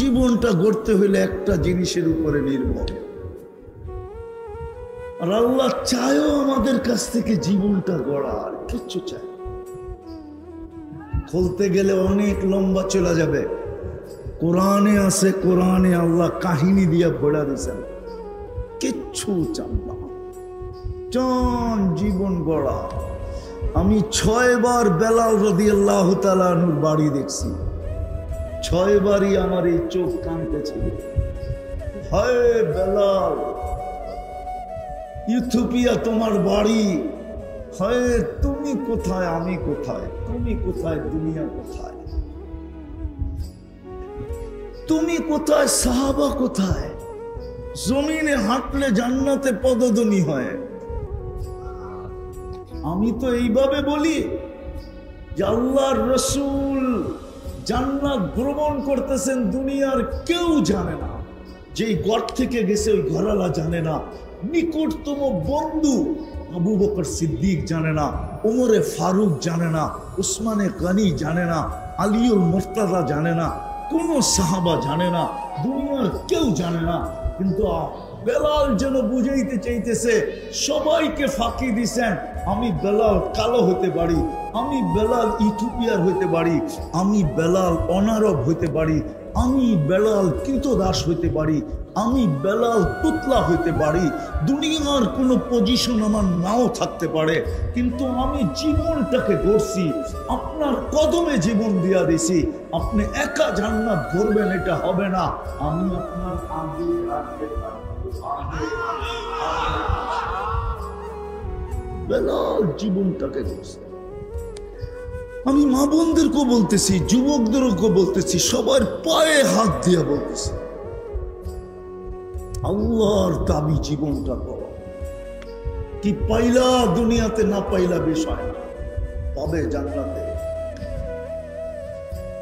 জীবনটা গড়তে হইলে একটা জিনিসের উপরে নির্ভর। আর আল্লাহ চায়ও আমাদের কাছ থেকে জীবনটা গড়া, আর কিচ্ছু চায়। খুলতে গেলে অনেক লম্বা চলে যাবে। কোরআনে আছে, কোরআনে আল্লাহ কাহিনী দিয়ে ভরা দিয়েছেন। কিচ্ছু চান না, চান জীবন গড়া। আমি 6 বার বেলাল রাদিয়াল্লাহু তাআলা আনহুর বাড়ি দেখছি। 6 বারই আমার এই চোখ কাঁদতেছিল। হায় বেলাল, ইথিওপিয়া তোমার বাড়ি। হায় তুমি কোথায়, আমি কোথায়? তুমি কোথায়, দুনিয়া কোথায়? তুমি কোথায়, সাহাবা কোথায়? জমিনে হাঁটলে জান্নাতে পদধ্বনি হয়। আমি তো এইভাবে বলি যে আল্লাহর রাসূল জান্নাত ভ্রমণ করতেছেন, দুনিয়ার কেউ জানে না। যেই ঘর থেকে গেছে ওই ঘরওয়ালা জানে না, নিকটতম বন্ধু আবু বকর সিদ্দিক জানে না, ওমরে ফারুক জানে না, উসমানে গনি জানে না, আলীউল মুর্তজা জানে না, কোন সাহাবা জানে না, দুনিয়ার কেউ জানে না। কিন্তু বেলাল যেন বুঝাইতে চাইতেছে, সবাইকে ফাঁকি দিছেন। আমি বেলাল কালো হতে পারি, আমি বেলাল ইথিওপিয়ার হইতে পারি, আমি বেলাল অনারব হইতে পারি, আমি বেলাল কৃতদাস হইতে পারি, আমি বেলাল তুতলা হইতে পারি, দুনিয়ার কোনো পজিশন আমার নাও থাকতে পারে, কিন্তু আমি জীবনটাকে গড়ছি, আপনার কদমে জীবন দিয়া দিছি। আপনি একা জান্নাত গড়বেন এটা হবে না, আমি আপনার আগে বেলাল জীবনটাকে গড়ছে। আমি মা বোনদেরকেও বলতেছি, যুবকদেরকেও বলতেছি, সবার পায়ে হাত দিয়া বলতেছি, আল্লাহর দাবি জীবনটা করো। কি পাইলা দুনিয়াতে, না পাইলা বিষয় না, পাবে জান্নাতে।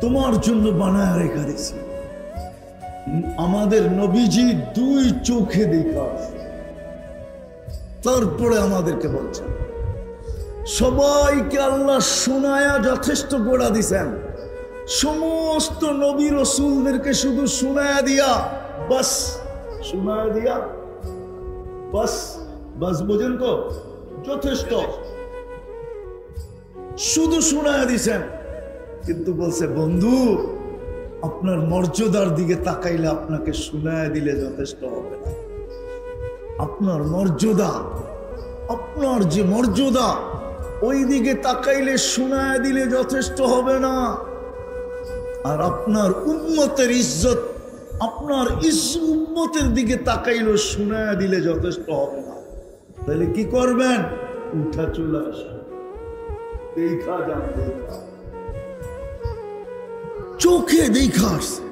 তোমার জন্য বানায় রেখা দিছি। আমাদের নবীজি 2 চোখে দেখা, তারপরে আমাদেরকে বলছেন। সবাইকে আল্লাহ শোনায়া যথেষ্ট গোড়া দিছেন। সমস্ত নবী রাসূলদেরকে শুধু শোনায়া দিয়া বাস, শোনায়া দিয়া বাস, বাস বোঝেন তো, যথেষ্ট, শুধু শোনায়া দিছেন। কিন্তু বলছে, বন্ধু আপনার মর্যাদার দিকে তাকাইলে আপনাকে শোনায়া দিলে যথেষ্ট হবে না। আপনার মর্যাদা, আপনার যে মর্যাদা, ওই দিকে তাকাইলে শোনায়া দিলে যথেষ্ট হবে না। আর আপনার উম্মতের ইজ্জত, আপনার উম্মতের দিকে তাকাইলে শোনায়া দিলে যথেষ্ট হবে না। তাহলে কি করবেন? উঠা চলে আসেন, দেখা যান, দেখা চোখে দেখা আসছে।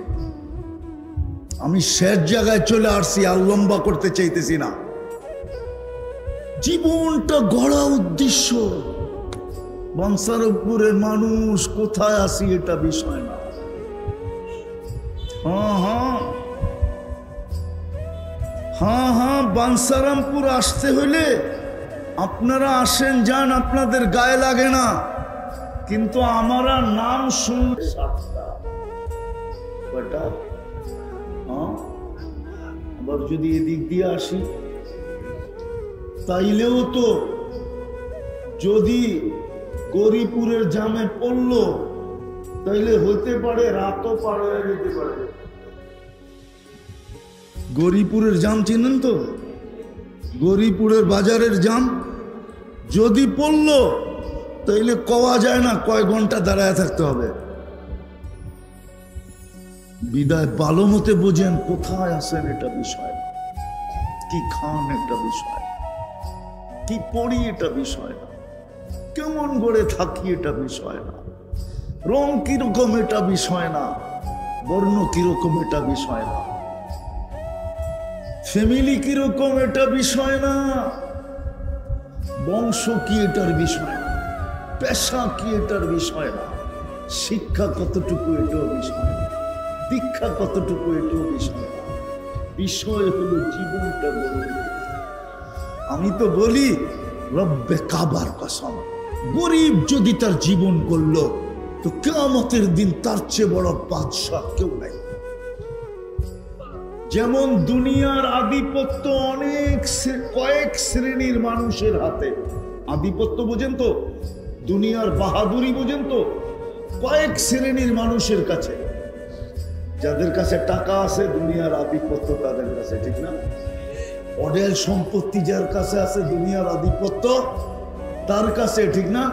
আমি শেষ জায়গায় চলে আসছি, আর লম্বা করতে চাইতেছি না। জীবনটা গড়া উদ্দেশ্য। বাঞ্ছারামপুরের মানুষ কোথায় আসি এটা বিষয় না। হ্যাঁ, বাঞ্ছারামপুর আসতে হইলে আপনারা আসেন, যান, আপনাদের গায়ে লাগে না। কিন্তু আমারা নাম শুনলে আবার যদি এদিক দিয়ে আসি, তাইলেও তো যদি গৌরীপুরের জামে পড়লো, তাইলে হতে পারে রাতও পার হয়ে যেতে পারে। গৌরীপুরের জাম চিনেন তো? গৌরীপুরের বাজারের জাম যদি পড়লো, তাইলে কওয়া যায় না কয় ঘন্টা দাঁড়ায় থাকতে হবে। বিদায় ভালো মতে বোঝেন কোথায় আছেন এটা বিষয় না, কি খান এটা বিষয়, কি পড়ি এটা বিষয় না, কেমন গড়ে থাকি এটা বিষয় না, রং কিরকম এটা বিষয় না, বর্ণ কিরকম এটা বিষয় না, ফ্যামিলি কিরকম এটা বিষয় না, বংশ কি এটার বিষয় না, পেশা কি এটার বিষয় না, শিক্ষা কতটুকু এটাও বিষয় না, দীক্ষা কতটুকু এটাও বিষয় না। বিষয় হলো জীবনটা গড়ে। আমি তো বলি রব্বে কাবার কসম, গরিব যদি তার জীবন গড়ল তো কিয়ামতের দিন তার চেয়ে বড় বাদশা কেউ নাই। যেমন দুনিয়ার আধিপত্য কয়েক শ্রেণীর মানুষের হাতে। আধিপত্য বোঝেন তো, দুনিয়ার বাহাদুরি বোঝেন তো, কয়েক শ্রেণীর মানুষের কাছে। যাদের কাছে টাকা আছে দুনিয়ার আধিপত্য তাদের কাছে, ঠিক না? অডেল সম্পত্তি যার কাছে আছে দুনিয়ার আধিপত্য তার কাছে, ঠিক না?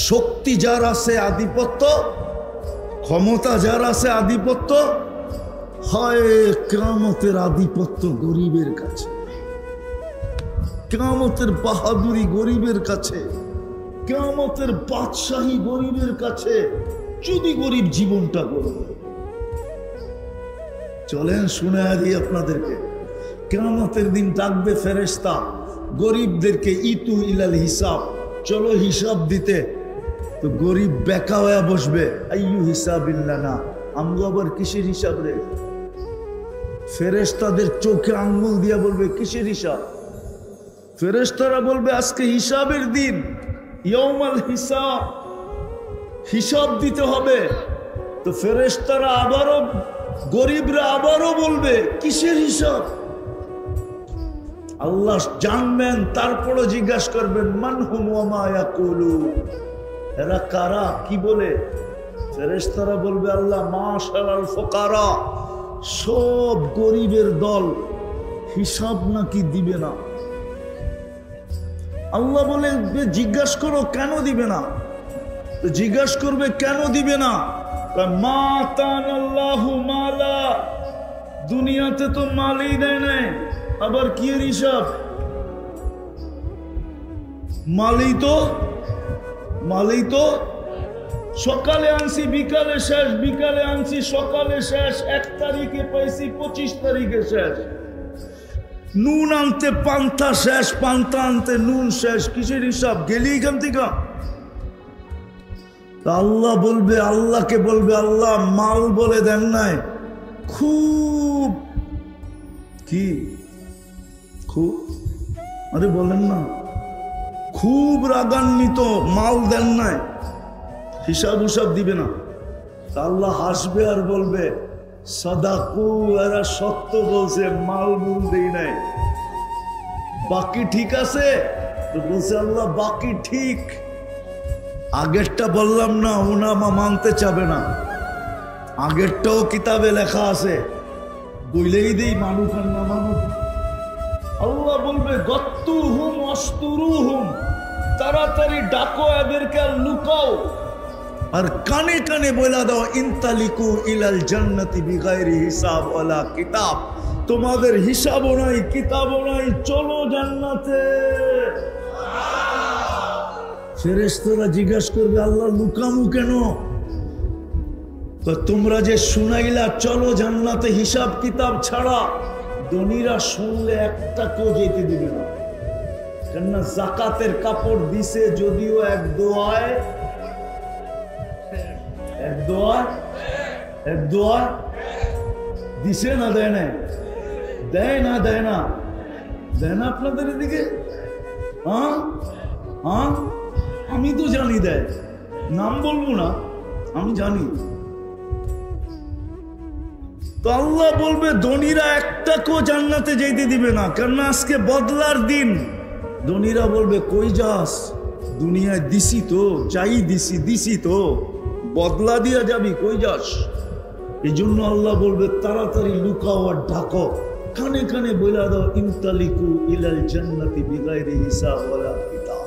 শক্তি যার আছে আধিপত্য, ক্ষমতা যার আছে আধিপত্য, হয় কিয়ামতের আধিপত্য গরিবের কাছে, কিয়ামতের বাহাদুরি গরিবের কাছে, কিয়ামতের বাদশাহী গরিবের কাছে, যদি গরিব জীবনটা গড়ে। চলেন শুনে দিই আপনাদেরকে, কিয়ামতের দিন ডাকবে ফেরেশতা গরিবদেরকে, ইতু ইলাল হিসাব, চলো হিসাব দিতে। তো গরিব বেকা হয়ে বসবে, আইয়ু হিসাবিল্লানা, আমগো আবার কিসের হিসাব রে? ফেরেশতাদের চোখে আঙ্গুল দিয়া বলবে কিসের হিসাব? ফেরেশতারা বলবে আজকে হিসাবের দিন, ইয়াউমাল হিসাব, হিসাব দিতে হবে। তো ফেরেশতারা আবারও, গরিবরা আবারও বলবে কিসের হিসাব? আল্লাহ জানবেন, তারপরও জিজ্ঞাসা করবেন মান হুম ওয়া মা ইয়াকুলু, এরা কারা, কি বলে? ফেরেশতারা বলবে আল্লাহ মাশাআল ফুকারা, সব গরিবের দল, হিসাব নাকি দিবে না। আল্লাহ বলে জিজ্ঞাসা করো কেন দিবে না? তো জিজ্ঞাসা করবে কেন দিবে না? মা তানাল্লাহু মালা, দুনিয়াতে তো মালই দেয় নাই, আবার কি এর হিসাব? মালই তো সকালে আনছি বিকালে শেষ, বিকালে আনছি সকালে শেষ, 1 তারিখে পাইছি 25 তারিখে শেষ। নুন আনতে পান্তা শেষ, পান্তা আনতে নুন শেষ, কিসের হিসাব? গেলি এখান থেকে। আল্লাহ বলবে, আল্লাহকে বলবে আল্লাহ মাল বলে দেন নাই, খুব কি খুব, আরে বলেন না, খুব রাগান্বিত, মাল দেন নাই, হিসাব হিসাব দিবে না। আল্লাহ হাসবে আর বলবে সাদাকু, এরা সত্য বলছে, মাল মূল দেই নাই, বাকি ঠিক আছে। তো বলছে আল্লাহ বাকি ঠিক, আগেরটা বললাম না, ওনামা মানতে চাবে না, আগেরটাও কিতাবে লেখা আছে, বইলেই দেই মানুষ আর না মানুষ। আল্লাহ বলবে গত্তুহুম অস্তুরুহুম, তাড়াতাড়ি ডাকো এদেরকে আর লুকাও, আর কানে কানে বলে দাও ইনতালিকু ইলাল জান্নাতি বিগাইরি হিসাব ওয়ালা কিতাব, তোমাদের হিসাবও নাই কিতাবও নাই, চলো জান্নাতে। ফেরেশতারা জিজ্ঞাসা করবে আল্লাহ লুকামু কেন? তো তোমরা যে শুনাইলা চলো জান্নাতে হিসাব কিতাব ছাড়া, ধনীরা শুনলে একটা কেউ যেতে দিবে না, কেননা যাকাতের কাপড় দিছে যদিও এক দোয়ায় দিছে না, দেয় না, দেয় না, দেয় না, দেয় না আপনাদের এদিকে? হ্যাঁ হ্যাঁ, আমি তো জানি দেয়, নাম বলবো না, আমি জানি। তো আল্লাহ বলবে ধনীরা একটা কেউ জান্নাতে যেতে দিবে না, কেননা আজকে বদলার দিন। ধনীরা বলবে কই যাস, দুনিয়ায় দিছি তো, চাই দিছি তো, বদলা দিয়া যাবি, কই যাস? এই জন্য আল্লাহ বলবে তাড়াতাড়ি লুকাও আর ঢাকো, কানে কানে বলে দাও ইনতালিকু ইলাল জান্নাতি বিগাইরি হিসাব ওয়ালা কিতাব।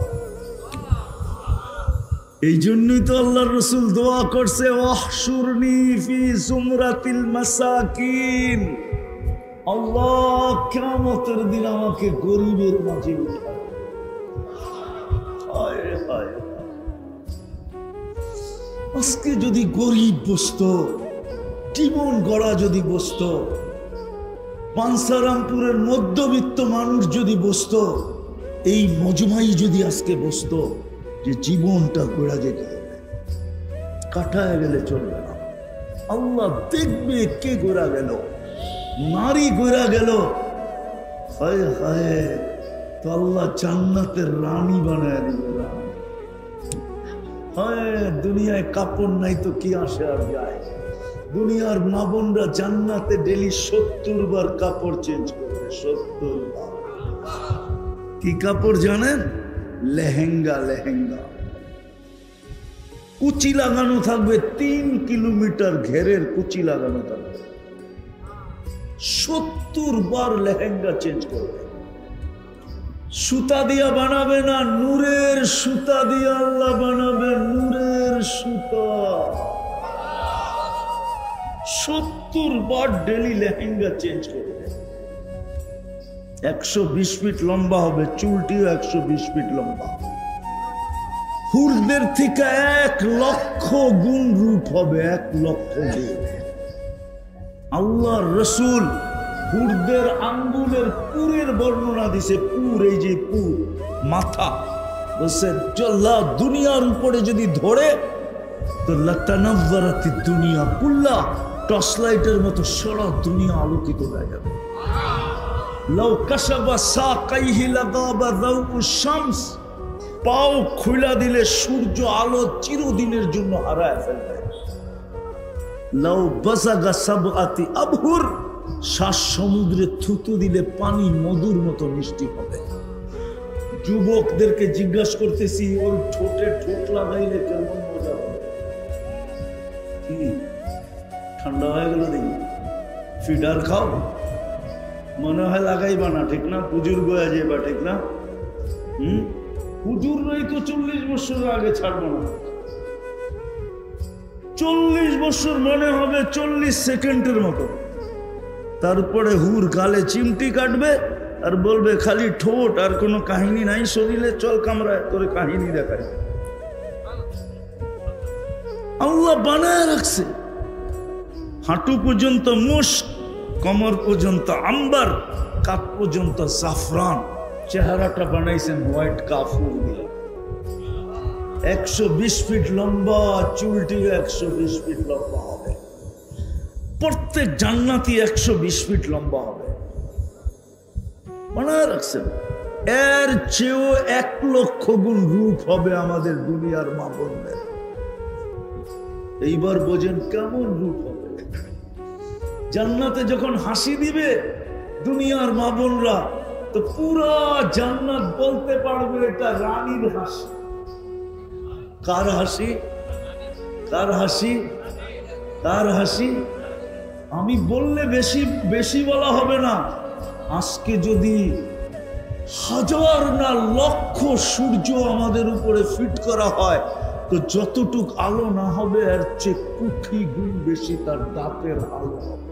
এই জন্যই তো আল্লাহর রাসূল দোয়া করছে ওয়াহশুরনি ফি জুমরাতিল মাসাকিন, আল্লাহ কিয়ামতের দিন আমাকে গরিবের মাঝে উঠাও। হায় হায়, আজকে যদি গরিব বসতো, জীবন গড়া যদি বসতো, বাঞ্ছারামপুরের মধ্যবিত্ত মানুষ যদি বসতো, এই মজমাই যদি আজকে বসতো, যে জীবনটা গোড়া যেতে হবে, কাটায় গেলে চলবে না। আল্লাহ দেখবে কে গোড়া গেল, নারী গোড়া গেল, হায় হায়, তো আল্লাহ জান্নাতের রানী বানায় দিবে। হায়, দুনিয়ায় কাপড় নাই তো কি আসে আর যায়, দুনিয়ার মা বোনরা জান্নাতে ডেলি 70 বার কাপড় চেঞ্জ করবে। 70 বার। কি কাপড় জানেন? লেহেঙ্গা। লেহেঙ্গা কুচি লাগানো থাকবে, 3 কিলোমিটার ঘেরের কুচি লাগানো থাকবে। 70 বার লেহেঙ্গা চেঞ্জ করবে। সুতা দিয়া বানাবে না, নূরের সুতা দিয়া আল্লাহ বানাবে। নূরের সুতা। 70 বার ডেলি লেহেঙ্গা চেঞ্জ করবে। 120 ফিট লম্বা হবে, চুলটিও 120 ফিট লম্বা। হুরদের থেকে 1 লক্ষ গুণ রূপ হবে। 1 লক্ষ গুণ। আল্লাহর রাসূল হুরদের আঙ্গুলের পুরের বর্ণনা দিছে। পুর, এই যে পুর, মাথা। বলছে দুনিয়ার উপরে যদি ধরে তো লাতানাওয়ারাতিদ দুনিয়া কুল্লা, টর্চ লাইটের মতো সারা দুনিয়া আলোকিত হয়ে যাবে। লাউ কাশাবা সাকাইহি লাগাবা দাউউশ শামস, পাও খুলে দিলে সূর্য আলো চিরদিনের জন্য হারায় ফেলবে। লাউ বাসাগা সাবআতি আবহুর, 7 সমুদ্রে থুতু দিলে পানি মধুর মতো মিষ্টি হবে। যুবকদেরকে জিজ্ঞাসা করতেছি, ওর ঠোঁটে ঠোঁট লাগাইলে কেমন মজা হবে? কি ঠান্ডা হয়ে গেল দেখি? ফিডার খাও, মনে হয় লাগাইবা না, ঠিক না? পুজুর গোয়া যাইবা, ঠিক না? হুজুর রই তো 40 বছর আগে ছাড়বো না। 40 বছর মনে হবে 40 সেকেন্ডের মতো। তারপরে হুর গালে চিমটি কাটবে আর বলবে খালি ঠোঁট, আর কোনো কাহিনী নাই শরীরে, চল কামরায় তোরে কাহিনী দেখায়। আল্লাহ বানায় রাখছে। হাঁটু পর্যন্ত মুশক, কমর পর্যন্ত আম্বার, কাপ পর্যন্ত জাফরান। চেহারাটা বানাইছেন হোয়াইট কাফুর দিয়ে। 120 ফিট লম্বা, চুলটি 120 ফিট লম্বা হবে। প্রত্যেক জান্নাতি 120 ফিট লম্বা হবে। বানায় রাখছেন। এর চেয়েও 1 লক্ষ গুণ রূপ হবে আমাদের দুনিয়ার মা বোনদের। এইবার বোঝেন কেমন রূপ হবে। জান্নাতে যখন হাসি দিবে দুনিয়ার মা বোনরা, তো পুরা জান্নাত বলতে পারবে এটা রানীর হাসি। কার হাসি? কার হাসি? কার হাসি? আমি বললে বেশি বেশি বলা হবে না। আজকে যদি 1000 না লক্ষ সূর্য আমাদের উপরে ফিট করা হয়, তো যতটুক আলো না হবে এর চেয়ে কোটি গুণ বেশি তার দাঁতের আলো হবে।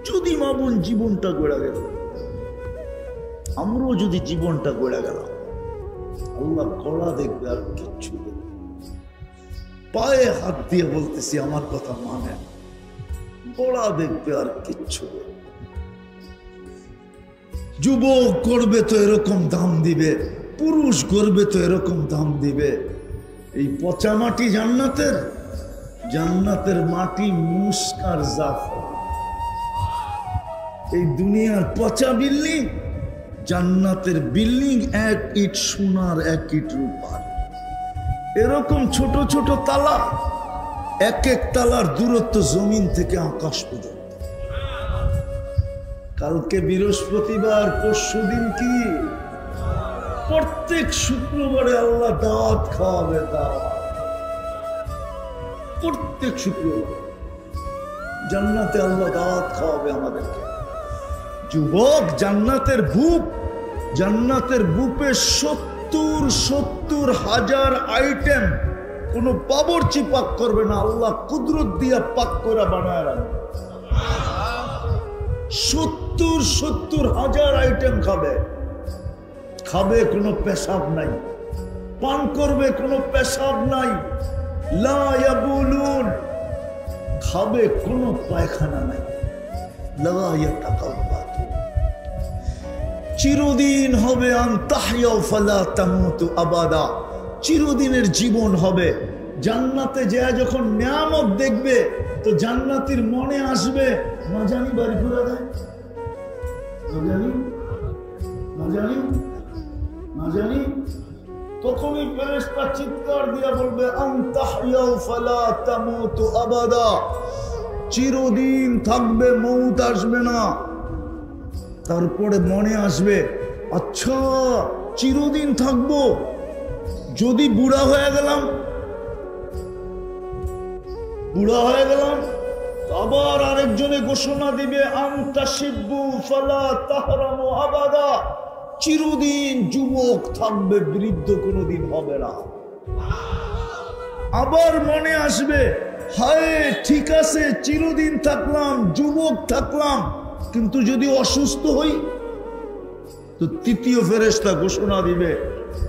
যদি মা বোন জীবনটা গড়ে গেল, আমরাও যদি জীবনটা গড়ে গেলাম, আল্লাহ গড়া দেখবে আর কিচ্ছু দেখবে। পায়ে হাত দিয়ে বলতেছি, আমার কথা মানে, গড়া দেখবে আর কিচ্ছু দেখবে। যুবক করবে তো এরকম দাম দিবে, পুরুষ করবে তো এরকম দাম দিবে। এই পচা মাটি জান্নাতের, জান্নাতের মাটি মুস্কার জাফর। এই দুনিয়ার পচা বিল্ডিং, জান্নাতের বিল্ডিং 1 ইট সোনার 1 ইট রূপার। এরকম ছোট ছোট তালা, 1 তালার দূরত্ব জমিন থেকে আকাশ পর্যন্ত। কালকে বৃহস্পতিবার, পরশুদিন কি? প্রত্যেক শুক্রবারে আল্লাহ দাওয়াত খাওয়াবে। দাওয়াত প্রত্যেক শুক্রবার জান্নাতে আল্লাহ দাওয়াত খাওয়াবে আমাদেরকে। যুবক, জান্নাতের বুপ, জান্নাতের বুপে 70 হাজার আইটেম। কোন বাবুর্চি পাক করবে না, আল্লাহ কুদরত দিয়া পাক করে বানায় রাখবে। 70 হাজার আইটেম খাবে। খাবে, কোনো পেশাব নাই। পান করবে, কোনো পেশাব নাই। লা ইয়াবুলুন, খাবে, কোনো পায়খানা নাই। লা ইয়াতাকাব্বাতু, চিরদিন হবে। আনতাহইয়া ফালা তামুতু আবাদা, চিরদিনের জীবন হবে। জান্নাতে যা যখন নিয়ামত দেখবে, তো জান্নাতীর মনে আসবে, না জানি বাড়ি ঘুরে দেয়, না জানি, না জানি, না জানি। তখনই ফেরেশতা চিৎকার দিয়া বলবে আনতাহইয়া ফালা তামুতু আবাদা, চিরদিন থাকবে, মৌত আসবে না। তারপরে মনে আসবে, আচ্ছা চিরদিন থাকবো, যদি বুড়া হয়ে গেলাম, আবার আরেকজনে ঘোষণা দিবে আনতাশিব্বু ফালা তাহরামু আবাদা, চিরদিন যুবক থাকবে, বৃদ্ধ কোনোদিন হবে না। আবার মনে আসবে, হায় ঠিক আছে চিরদিন থাকলাম, যুবক থাকলাম, কিন্তু যদি অসুস্থ হই, তো তৃতীয় ফেরেশতা ঘোষণা দিবে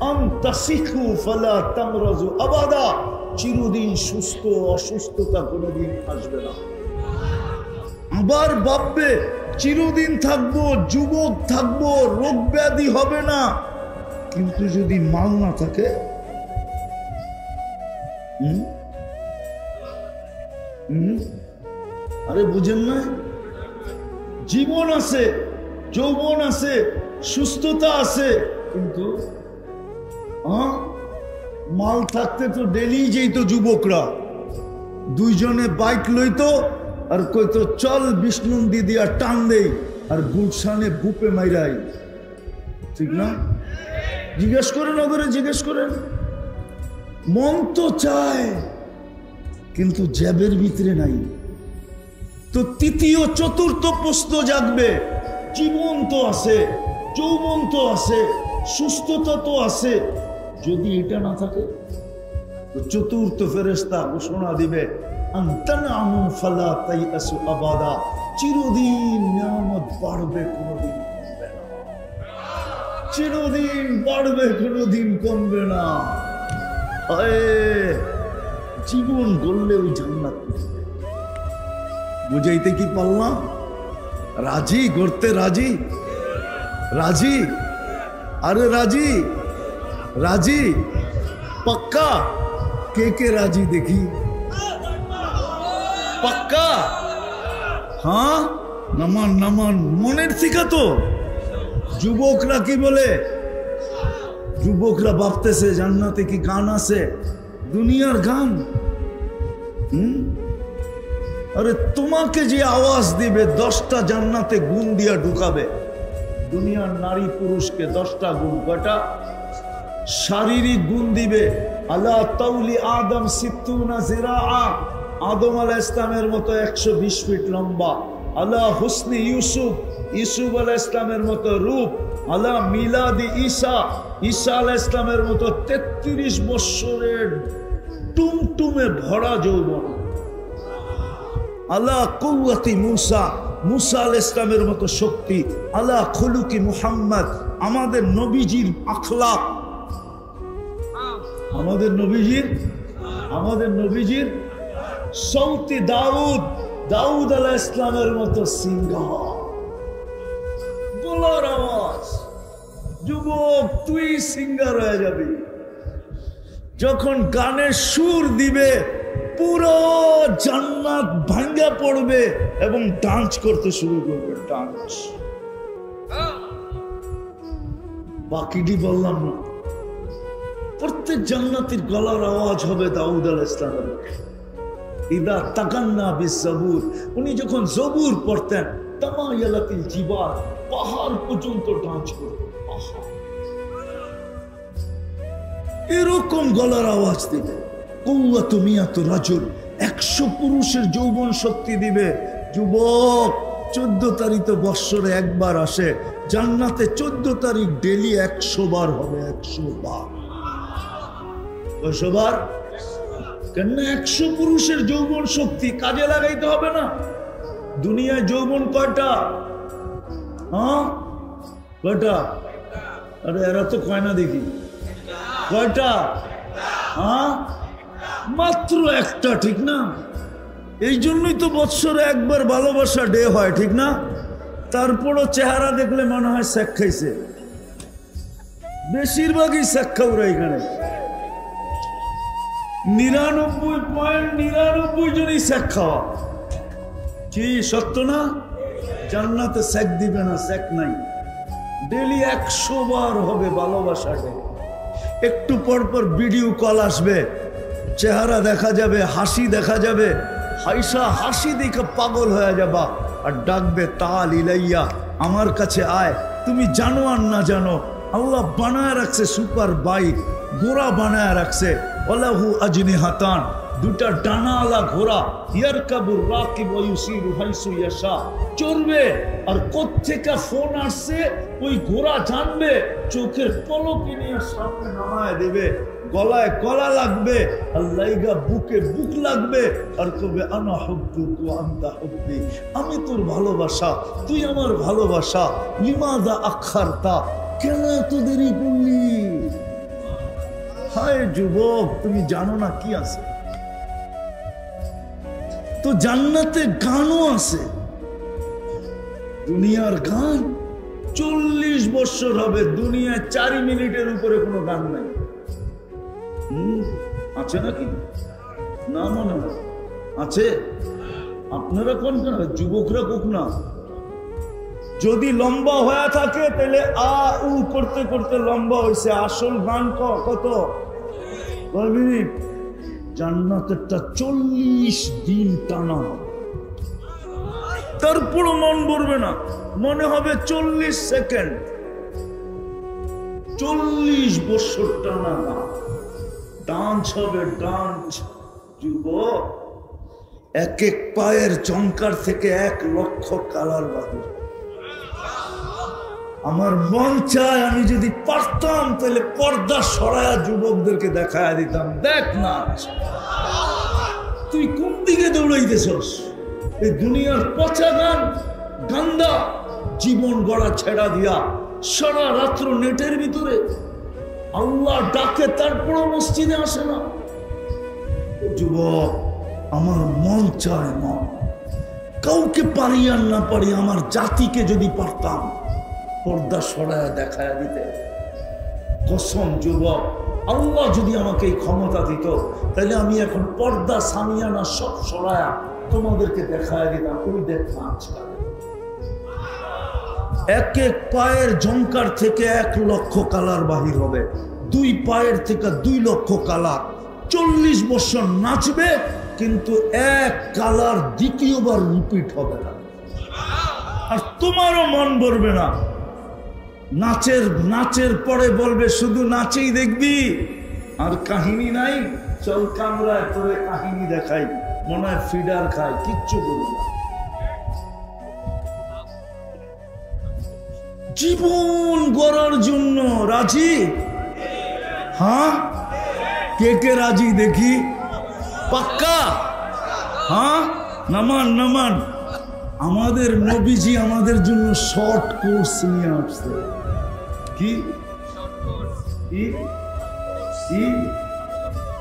আনতাসিখু ফালা তামরাজু আবাদা, চিরদিন সুস্থ, অসুস্থতা কোনোদিন আসবে না। আবার ভাববে চিরদিন থাকবো, যুবক থাকবো, রোগ ব্যাধি হবে না, কিন্তু যদি মাল না থাকে, আরে বুঝেন না, জীবন আছে, যৌবন আছে, সুস্থতা আছে, কিন্তু মাল থাকতে তো ডেলি যেত যুবকরা, দুইজনে বাইক লইতো আর কইতো চল বিষ্ণুন্দি দিয়া টান দেই, আর গুলশানে বুপে মাইরাই, ঠিক না? জিজ্ঞেস করেন, ওদের জিজ্ঞেস করেন, মন তো চায় কিন্তু জ্যাবের ভিতরে নাই। তো তৃতীয় চতুর্থ প্রশ্ন জাগবে, জীবন তো আছে, যৌবন তো আছে, সুস্থতা তো আছে, যদি এটা না থাকে, তো চতুর্থ ফেরেশতা ঘোষণা দিবে আনতানআমু ফালা তাইআসু আবাদা, চিরদিন নিয়ামত বাড়বে, কোনোদিন কমবে না, চিরদিন বাড়বে, কোনোদিন কমবে না। জীবন গড়লে ওই জান্নাত বুঝাইতে কি পারলাম? রাজি গড়তে? রাজি? রাজি? আরে রাজি? রাজি পাক্কা? কে কে রাজি দেখি? পাক্কা? হ্যাঁ, নামান নামান, মনের থেকে তো। যুবকরা কি বলে? যুবকরা ভাবতেছে জান্নাতে কি গান আছে? দুনিয়ার গান। আরে তোমাকে যে আওয়াজ দিবে 10টা জান্নাতে গুণ দিয়া ঢুকাবে। দুনিয়ার নারী পুরুষকে 10টা গুণ, কয়টা? শারীরিক গুণ দিবে। আলা তাউলি আদম সিত্তুনা জিরাআ, আদম আলাইহিস সালামের মতো 120 ফিট লম্বা। আলা হুসনি ইউসুফ, ইউসুফ আলাইহিস সালামের মতো রূপ। আলা মিলাদি ঈসা, ঈসা আলাইহিস সালামের মতো 33 বছরের টুমটুমে ভরা যৌবন। আলা কুওয়াতি মুসা, মুসা আলাইহিস সালামের মতো শক্তি। আলা খুলুকি মুহাম্মদ, আমাদের নবীজির আখলাক, আমাদের নবীজির সৌতি দাউদ, দাউদ আলাইহিস সালামের মতো সিংহার, গলার আওয়াজ। যুবক তুই সিঙ্গার হয়ে যাবি। যখন গানের সুর দিবে পুরো জান্নাত ভাঙ্গা পড়বে এবং ডান্স করতে শুরু করবে। ডান্স বাকিটি বললাম না। প্রত্যেক জান্নাতের গলার আওয়াজ হবে দাউদ আলাইহিস সালাম। ইদা তাকান্না বিসবুর, উনি যখন জবুর পড়তেন, তামায়ালাতিল জিবাল, পাহাড় পর্যন্ত ডান্স করতেন। এরকম গলার আওয়াজ দিবে। কুওয়াতু মিয়াতু রাজুল, 100 পুরুষের যৌবন শক্তি দিবে। যুবক 14 তারিখ তো বৎসরে একবার আসে, জান্নাতে 14 তারিখ ডেলি 100 বার হবে। 100 বার। 100 বার কেন? 100 পুরুষের যৌবন শক্তি কাজে লাগাইতে হবে না? দুনিয়ায় যৌবন কয়টা? হ্যাঁ কয়টা? আরে এরা তো কয় না দেখি। কয়টা? হ্যাঁ মাত্র একটা, ঠিক না? এই জন্যই তো বৎসরে একবার ভালোবাসা ডে হয়, ঠিক না? তারপরও চেহারা দেখলে মনে হয় শেখ খাইছে। বেশিরভাগই শেখ খাওয়া এখানে। 99.99 জনই শেখ খাওয়া। কি সত্য না? জান্নাতে শেখ দিবে না, শেখ নাই। ডেলি 100 বার হবে ভালোবাসা ডে। একটু পর পর ভিডিও কল আসবে, চেহারা দেখা যাবে, হাসি দেখা যাবে, হাইসা হাসি দেখে পাগল হয়ে যাবা। আর ডাকবে তাল ইলাইয়া, আমার কাছে আয়। তুমি জানো আর না জানো, আল্লাহ বানায় রাখছে সুপার বাইক, ঘোড়া বানায় রাখছে, ওয়ালাহু আজনিহাতান, দুটা ডানাওয়ালা ঘোড়া, ইয়ারকাবুর রাকিব ওয়া ইউসিরু হাইসু ইয়াশা, চড়বে। আর কোত্থেকে ফোন আসছে ওই ঘোড়া জানবে, চোখের পলকে নিয়ে সামনে নামায় দেবে, গলায় গলা লাগবে, আর লাইগা বুকে বুক লাগবে, আর কবে আনা হুব্বুকা ওয়া আনতা হুব্বি, আমি তোর ভালোবাসা, তুই আমার ভালোবাসা। লিমাযা আখারতা, কেন এত দেরি করলি? হায় যুবক, তুমি জানো না কি আছে? তো জান্নাতে গানও আছে, দুনিয়ার গান 40 বছর হবে, দুনিয়ায় 4 মিনিটের উপরে কোনো গান নাই। আছে নাকি? না মনে হয় আছে। আপনারা কোন গান? যুবকরা কোক না। যদি লম্বা হয়ে থাকে তাহলে আ উ করতে করতে লম্বা হয়েছে। আসল গান কত? কয় মিনিট? জান্নাতেরটা 40 দিন টানা হবে, তারপরও মন ভরবে না, মনে হবে 40 সেকেন্ড। 40 বছর টানা গান, ডান্স হবে, ডান্স। যুবক, এক এক পায়ের চমকার থেকে 1 লক্ষ কালার বাহির। আমার মন চায় আমি যদি পারতাম তাহলে পর্দা সরায়া যুবকদেরকে দেখায় দিতাম, দেখ না তুই কোন দিকে দৌড়াইতেছস? এই দুনিয়ার পচা গান, গান্দা জীবন গড়া ছেড়া দিয়া সারা রাত্র নেটের ভিতরে। আল্লাহ ডাকে তারপরও মসজিদে আসে না। যুবক, আমার মন চায়, মন কাউকে পারি আর না পারি, আমার জাতিকে যদি পারতাম পর্দা সরায়া দেখায় দিতে। কসম যুবক, আল্লাহ যদি আমাকে এই ক্ষমতা দিত তাহলে আমি এখন পর্দা সামিয়ানা সব সরায়া তোমাদেরকে দেখায় দিতাম। ওই দেখ না, আজকাল এক এক পায়ের ঝংকার থেকে 1 লক্ষ কালার বাহির হবে, 2 পায়ের থেকে 2 লক্ষ কালার। 40 বছর নাচবে, কিন্তু 1 কালার দ্বিতীয়বার রিপিট হবে না। আর তোমারও মন ভরবে না। নাচের পরে বলবে শুধু নাচেই দেখবি, আর কাহিনী নাই। চল কামরায় তোরে কাহিনী দেখাই, মনে হয় ফিডার খায়, কিচ্ছু বলবো না। জীবন গড়ার জন্য রাজি? হ্যাঁ, কে কে রাজি দেখি? পাক্কা? হ্যাঁ, নামান নামান। আমাদের নবীজি আমাদের জন্য শর্ট কোর্স নিয়ে আসছে। কি কি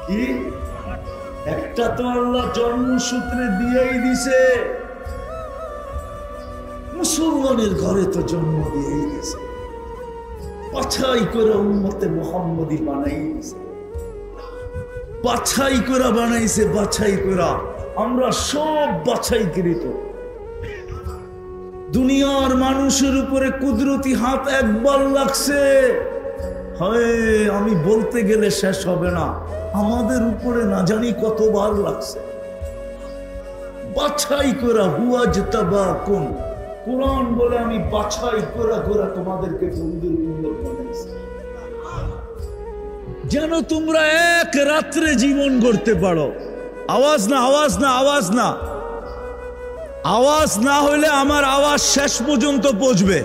কি? একটা তো আল্লাহ জন্মসূত্রে দিয়েই দিছে, মুসলমানের ঘরে তো জন্ম দিয়েই দিছে, বাছাই করে উম্মতে মুহাম্মদী বানাই দিছে, বাছাই করে বানাইছে, বাছাই করে। আমরা সব বাছাইকৃত। দুনিয়ার মানুষের উপরে কুদরতি হাত একবার লাগছে, হয় আমি বলতে গেলে শেষ হবে না। আমাদের উপরে না জানি কতবার লাগছে, বাছাই করা। হুয়া জিতাবাকুম, কুরআন বলে আমি বাছাই করা তোমাদেরকে বন্ধুর উম্মত বানাইছি, যেন তোমরা এক রাত্রে জীবন গড়তে পারো। আওয়াজ না, আওয়াজ না, আওয়াজ না, আওয়াজ না হইলে আমার আওয়াজ শেষ পর্যন্ত পৌঁছবে।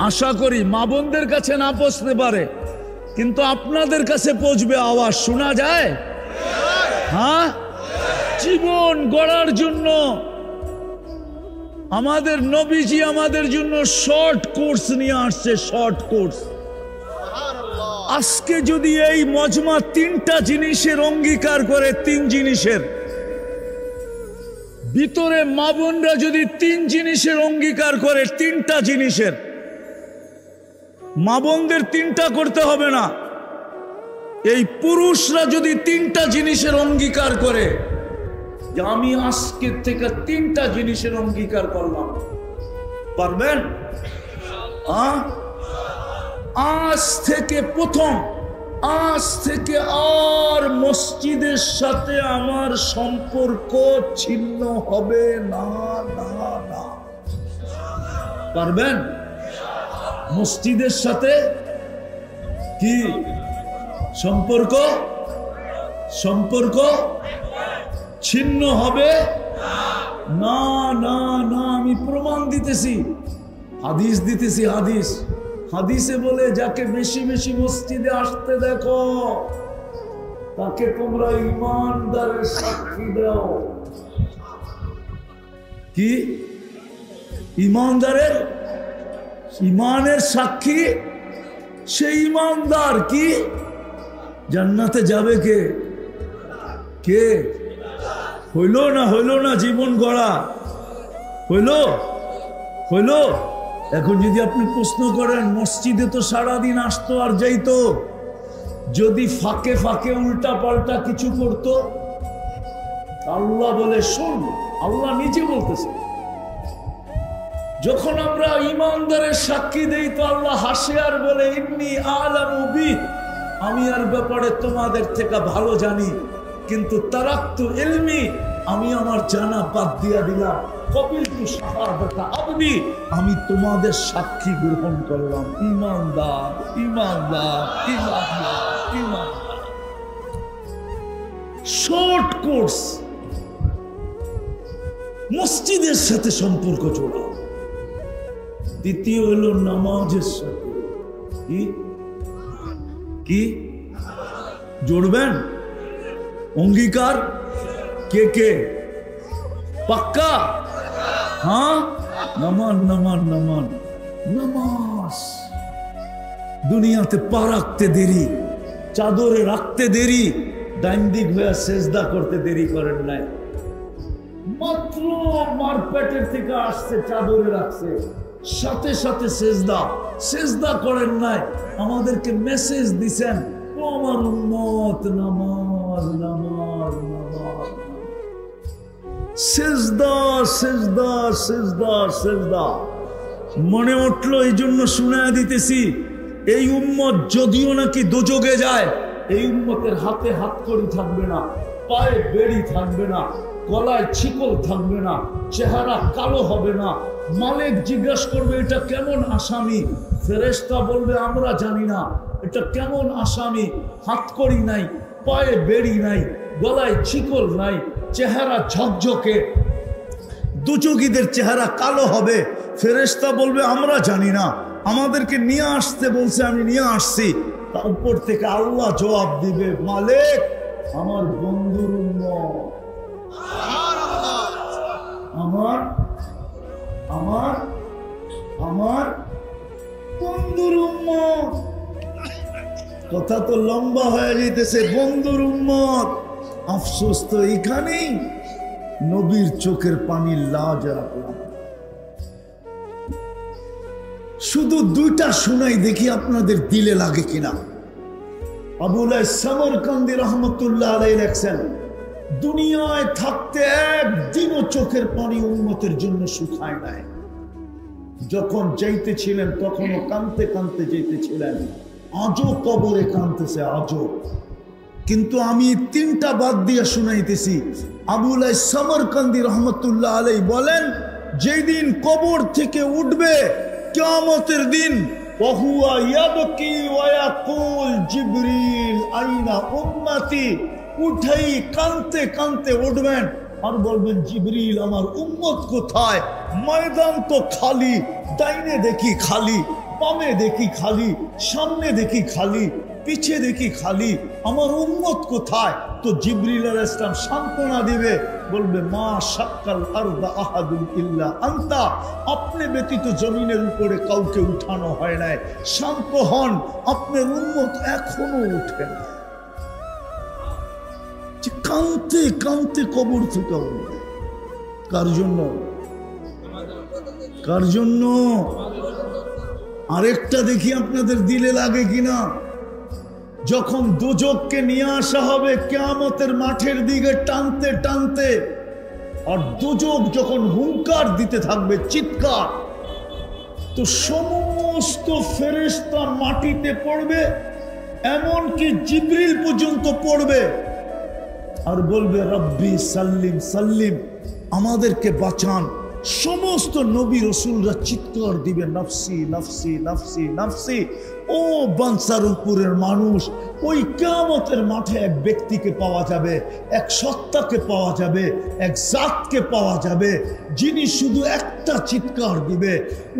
আশা করি মা বোনদের কাছে না পৌঁছতে পারে, কিন্তু আপনাদের কাছে পৌঁছবে। আওয়াজ শোনা যায়? হ্যাঁ, জীবন গড়ার জন্য আমাদের নবীজি আমাদের জন্য শর্ট কোর্স নিয়ে আসছে, শর্ট কোর্স। আজকে যদি এই মজমা 3টা জিনিসের অঙ্গীকার করে, 3 জিনিসের ভিতরে মা বোনরা যদি 3 জিনিসের অঙ্গীকার করে, 3টা জিনিসের, মা বোনদের 3টা করতে হবে না, এই পুরুষরা যদি 3টা জিনিসের অঙ্গীকার করে যে আমি আজকে থেকে 3টা জিনিসের অঙ্গীকার করলাম, পারবেন? আজ থেকে প্রথম আজ থেকে আর মসজিদের সাথে আমার সম্পর্ক ছিন্ন হবে না না না। পারবেন? মসজিদের সাথে কি সম্পর্ক সম্পর্ক ছিন্ন হবে না না না। আমি প্রমাণ দিতেছি, হাদিস দিতেছি। হাদিসে বলে যাকে বেশি বেশি মসজিদে আসতে দেখো তাকে তোমরা ইমানদারের সাক্ষী দাও। কি ইমানদারের? ইমানের সাক্ষী। সেই ইমানদার কি জান্নাতে যাবে? কে কে? হইল না জীবন গড়া? হইল। এখন যদি আপনি প্রশ্ন করেন মসজিদে তো সারাদিন আসতো আর যাইতো, যদি ফাঁকে ফাঁকে উল্টা পাল্টা কিছু করতো? আল্লাহ বলে শোন, আল্লাহ নিজে বলতেছে যখন আমরা ইমানদারের সাক্ষী দেই তো আল্লাহ হাসে আর বলে ইন্নী আলামু বি, আমি আর ব্যাপারে তোমাদের থেকে ভালো জানি, কিন্তু তারাক্তু ইলমি, আমি আমার জানা বাদ দিয়া দিলাম। কবিলতু শাহাদাতা আবদি, আমি তোমাদের সাক্ষী গ্রহণ করলাম। ইমানদার ইমানদার ইমানদার ইমানদার। শর্ট কোর্স, মসজিদের সাথে সম্পর্ক জোড়া। দ্বিতীয় হলো নামাজের সাথে। কি জোড়বেন? অঙ্গীকার কে কে? পাক্কা? হ্যাঁ, নামাজ। দুনিয়াতে পা রাখতে দেরি, চাদরে রাখতে দেরি, ডাইন দিক হয়ে সেজদা করতে দেরি করেন নাই। মাত্র মারপেটের থেকে আসছে, চাদরে রাখছে, সাথে সাথে সেজদা করেন নাই। আমাদেরকে মেসেজ দিছেন, ও আমার উম্মত, নামাজ নামাজ নামাজ, সেজদা সেজদা সেজদা সেজদা। মনে উঠলো এই জন্য শুনায়া দিতেছি, এই উম্মত যদিও নাকি দোজগে যায়, এই উম্মতের হাতে হাতকড়ি থাকবে না, পায়ে বেড়ি থাকবে না, গলায় ছিকল থাকবে না, চেহারা কালো হবে না। মালিক জিজ্ঞাসা করবে এটা কেমন আসামি? ফেরেশতা বলবে আমরা জানি না এটা কেমন আসামি। হাতকড়ি নাই, পায়ে বেড়ি নাই, গলায় ছিকল নাই, চেহারা ঝকঝকে, দুচকিদের চেহারা কালো হবে। ফেরেশতা বলবে আমরা জানি না, আমাদেরকে নিয়ে আসতে বলছে, আমি নিয়ে আসছি। তার উপর থেকে আল্লাহ জবাব দিবে, মালিক আমার বন্ধুর উম্মত, আমার আমার আমার বন্ধুর উম্মত। কথা তো লম্বা হয়ে যেতেছে। বন্ধুর উম্মত, আফসোস তো এখানেই, নবীর চোখের পানি লাজ রাখলাম। শুধু দুইটা শুনাই, দেখি আপনাদের দিলে লাগে কিনা। আবুলাই সামরকান্দি রহমতুল্লাহ আলাইহি লেখছেন, দুনিয়ায় থাকতে একদিনও চোখের পানি উম্মতের জন্য শুকায় নাই। যখন যাইতেছিলেন তখনও কাঁদতে কাঁদতে যাইতেছিলেন, আজও কবরে কাঁদতেছে আজও। কিন্তু আমি তিনটা বাদ দিয়ে শুনাইতেছি। আবুলাই সামরকান্দি রহমতুল্লাহ আলাইহি বলেন, যেই দিন কবর থেকে উঠবে কিয়ামতের দিন, ওয়াহুয়া ইয়াবকি ওয়া ইয়াকুল জিবরিল আইনা উম্মতি, উঠেই কাঁদতে কাঁদতে উঠবেন আর বলবেন জিবরিল আমার উম্মত কোথায়? ময়দান তো খালি, ডাইনে দেখি খালি, বামে দেখি খালি, সামনে দেখি খালি, পিছে দেখি খালি, আমার উম্মত কোথায়? তো জিবরিল আলাইহিস সালাম সান্ত্বনা দিবে, বলবে মা শাক্কাল আরদা আহাদুন ইল্লা আনতা, আপনি ব্যতীত জমিনের উপরে কাউকে উঠানো হয় নাই, শান্ত হন, আপনার উম্মত এখনো উঠে না। কাঁদতে কাঁদতে কবর থেকে উঠবে। কার জন্য? কার জন্য? আরেকটা দেখি আপনাদের দিলে লাগে কিনা। যখন দুজককে নিয়ে আসা হবে কিয়ামতের মাঠের দিকে টানতে টানতে, আর দুজক যখন হুঙ্কার দিতে থাকবে, চিৎকার, তো সমস্ত ফেরেশতা মাটিতে পড়বে, এমনকি জিবরিল পর্যন্ত পড়বে আর বলবে রব্বি সাল্লিম সাল্লিম, আমাদেরকে বাঁচান। সমস্ত নবী রসুলরা চিৎকার দিবে নফসি নফসি নফসি নফসি। ও বানসারুলপুরের মানুষ, ওই কিয়ামতের মাঠে এক ব্যক্তিকে পাওয়া যাবে, এক সত্তাকে পাওয়া যাবে, এক জাতকে পাওয়া যাবে, যিনি শুধু একটা চিৎকার দিবে।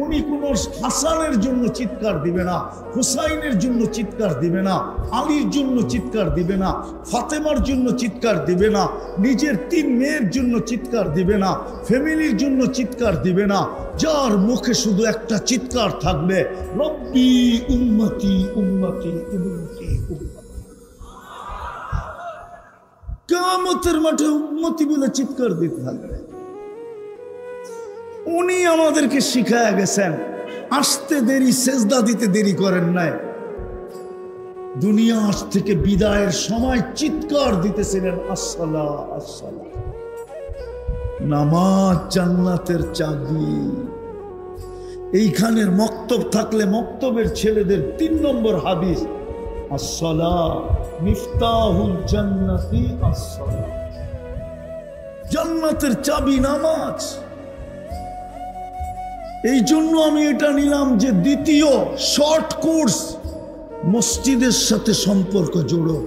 উনি কোনো হাসানের জন্য চিৎকার দিবে না, হুসাইনের জন্য চিৎকার দিবে না, আলীর জন্য চিৎকার দিবে না, ফাতেমার জন্য চিৎকার দিবে না, নিজের 3 মেয়ের জন্য চিৎকার দিবে না, ফ্যামিলির জন্য চিৎকার দিবে না। যার মুখে শুধু একটা চিৎকার থাকবে, রব্বি উম্মতি উম্মতি উম্মতি উম্মতি। কিয়ামতের মাঠে উম্মতি বলে চিৎকার দিতে থাকবে। উনি আমাদেরকে শিখায়া গেছেন, আসতে দেরি সেজদা দিতে দেরি করেন নাই। দুনিয়া আজ থেকে বিদায়ের সময় চিৎকার দিতেছিলেন আসসালা আসসালা। নামাজ জান্নাতের চাবি। এইখানের মক্তব থাকলে মক্তবের ছেলেদের 3 নম্বর হাদিস, আসসালা মিফতাহুল জান্নাতি আসসালা। জান্নাতের চাবি নামাজ। এই জন্য আমি এটা নিলাম যে দ্বিতীয় শর্ট কোর্স, মসজিদের সাথে সম্পর্ক জোড়ো,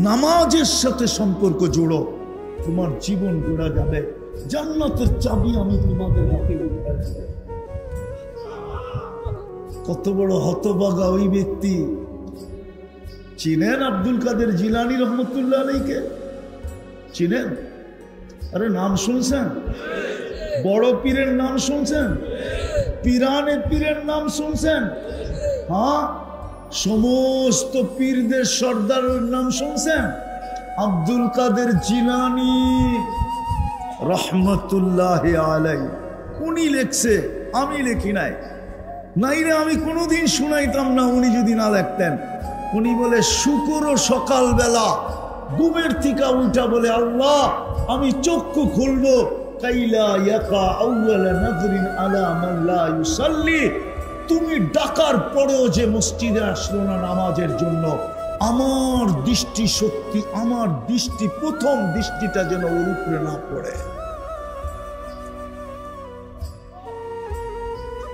নামাজের সাথে সম্পর্ক জোড়ো, তোমার জীবন গড়া যাবে। জান্নাতের চাবি আমি তোমাদের হাতে উঠাই দেব। কত বড় হতভাগা ওই ব্যক্তি। চিনেন আব্দুল কাদের জিলানী রহমতুল্লাহ আলাইকে? চিনেন? আরে নাম শুনছেন? বড় পীরের নাম শুনছেন? পীরানে পীরের নাম শুনছেন? হ্যাঁ, সমস্ত পীরদের সর্দারের নাম শুনছেন? আব্দুল কাদের জিলানী রহমতুল্লাহ আলাইহি। উনি লেখছে, আমি লেখি নাই। নাইরে আমি কোনোদিন শুনাইতাম না উনি যদি না লেখতেন। উনি বলে শুক্র সকালবেলা ঘুমের থেকে উঠা বলে, আল্লাহ আমি চক্ষু খুলবো, কাইলা ইয়াকা আউয়ালা নাযরিন আলা মান লা ইউসাল্লি। তুমি ডাকার পরেও যে মসজিদে আসলো না নামাজের জন্য, আমার দৃষ্টি শক্তি, আমার দৃষ্টি, প্রথম দৃষ্টিটা যেন ওর উপরে না পড়ে।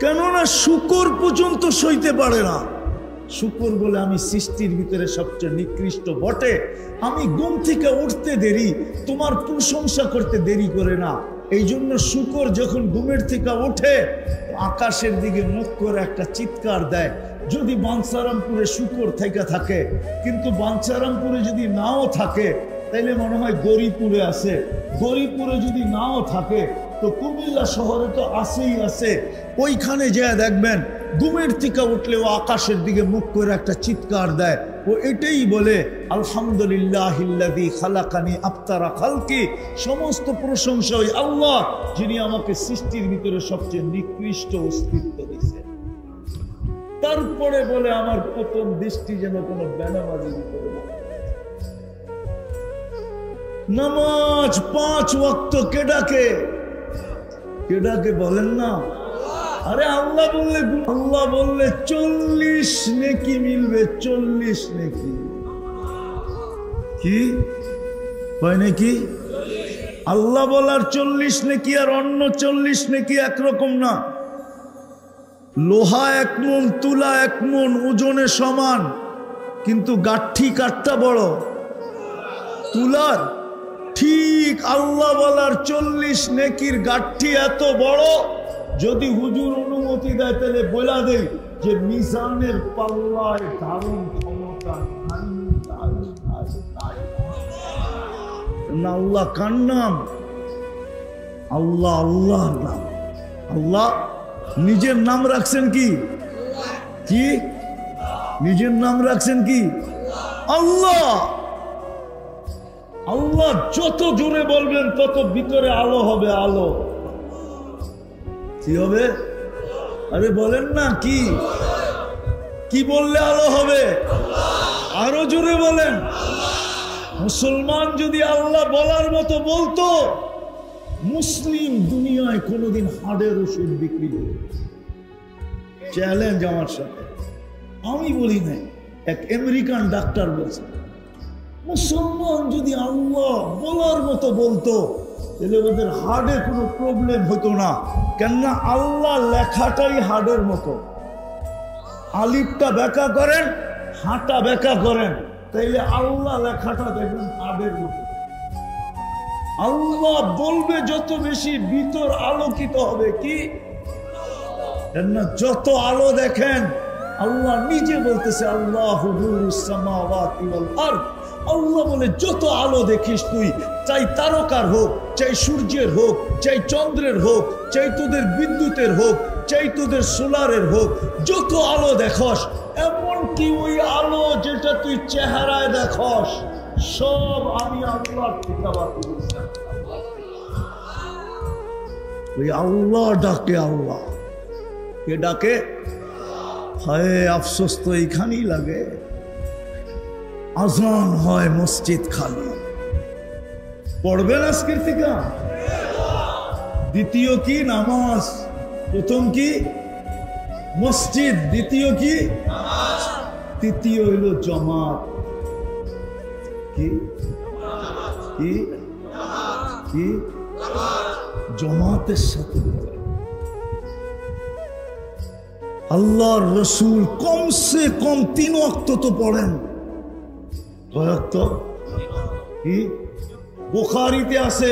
কেননা শুকর পর্যন্ত সইতে পারে না। শুকর বলে আমি সৃষ্টির ভিতরে সবচেয়ে নিকৃষ্ট বটে, আমি ঘুম থেকে উঠতে দেরি, তোমার প্রশংসা করতে দেরি করে না। এই জন্য শুকর যখন ঘুমের থেকে ওঠে আকাশের দিকে মুখ করে একটা চিৎকার দেয়। যদি বাঞ্ছারামপুরে শুকর থেকে থাকে, কিন্তু বাঞ্ছারামপুরে যদি নাও থাকে তাইলে মনে হয় গরিপুরে আছে, গরিপুরে যদি নাও থাকে তো কুমিল্লা শহরে তো আসেই আছে। ওইখানে যেয়ে দেখবেন ঘুমের থেকে উঠলে ও আকাশের দিকে মুখ করে একটা চিৎকার দেয়। ও এটাই বলে, আলহামদুলিল্লাহিল্লাযী খালাকানি আফতারা খালকি। সমস্ত প্রশংসা ওই আল্লাহ যিনি আমাকে সৃষ্টির ভিতরে সবচেয়ে নিকৃষ্ট অস্তিত্ব দিয়েছে। তারপরে বলে আমার প্রথম দৃষ্টি যেন কোনো বেনামাজি ভিতরে না। নামাজ 5 ওয়াক্ত কে ডাকে? কে ডাকে বলেন না? আরে আল্লাহ বললে 40 নেকি মিলবে, 40 নেকি। কি হয় নাকি? আল্লাহ বলার 40 নেকি আর অন্য 40 নেকি একরকম না। লোহা 1 মণ, তুলা 1 মণ ওজনে সমান, কিন্তু গাঠি কাঠটা বড় তুলার। ঠিক আল্লাহ বলার 40 নেকির গাঠি এত বড়, যদি হুজুর অনুমতি দেয় তাহলে বলা দেয় যে মিজানের পাল্লায় ধারণ ক্ষমতা নাই। আল্লাহ কার নাম? আল্লাহ আল্লাহর নাম। আল্লাহ নিজের নাম রাখছেন কি? কি নিজের নাম রাখছেন কি? আল্লাহ। আল্লাহ যত জোরে বলবেন তত ভিতরে আলো হবে। আলো কি হবে? আরে বলেন না, কি কি বললে আলো হবে? আরো জোরে বলেন। মুসলমান যদি আল্লাহ বলার মতো বলতো, মুসলিম দুনিয়ায় কোনোদিন হাড়ের ওষুধ বিক্রি করে। চ্যালেঞ্জ আমার সাথে, আমি বলি নাই, এক আমেরিকান ডাক্তার বলছে, মুসলমান যদি আল্লাহ বলার মতো বলতো তাহলে ওদের হার্টে কোনো প্রবলেম হতো না, কেননা আল্লাহ লেখাটাই হার্টের মতো। আলিফটা ব্যাখ্যা করেন, হাঁটা ব্যাখ্যা করেন, তাইলে আল্লাহ লেখাটা দেখবেন হার্টের মতো। আল্লাহ বলবে যত বেশি ভিতর আলোকিত হবে। কি না, যত আলো দেখেন, আল্লাহ নিজে বলতেছে আল্লাহু নূরুস সামাওয়াতি ওয়াল আরদ। আল্লাহ বলে যত আলো দেখিস তুই, চাই তারকার হোক, চাই সূর্যের হোক, চাই চন্দ্রের হোক, চাই তোদের বিদ্যুতের হোক, চাই তোদের সোলারের হোক, যত আলো দেখস, এমনকি ওই আলো যেটা তুই চেহারায় দেখস, সব আমি আল্লাহর ঠিকানা দিয়েছি। ওই আল্লাহ ডাকে, আল্লাহ কে ডাকে? হায় আফসোস তো এইখানেই লাগে, আজান হয় মসজিদ খালি। পড়বেন আজকের থেকে? দ্বিতীয় কি? নামাজ। প্রথম কি? মসজিদ। দ্বিতীয় কি? তৃতীয় হইল জামাত। কি কি কি? জামাতের সাথে আল্লাহর রসুল কমসে কম 3 ওয়াক্ত তো পড়েন। কয়েক কি? বুখারীতে আছে,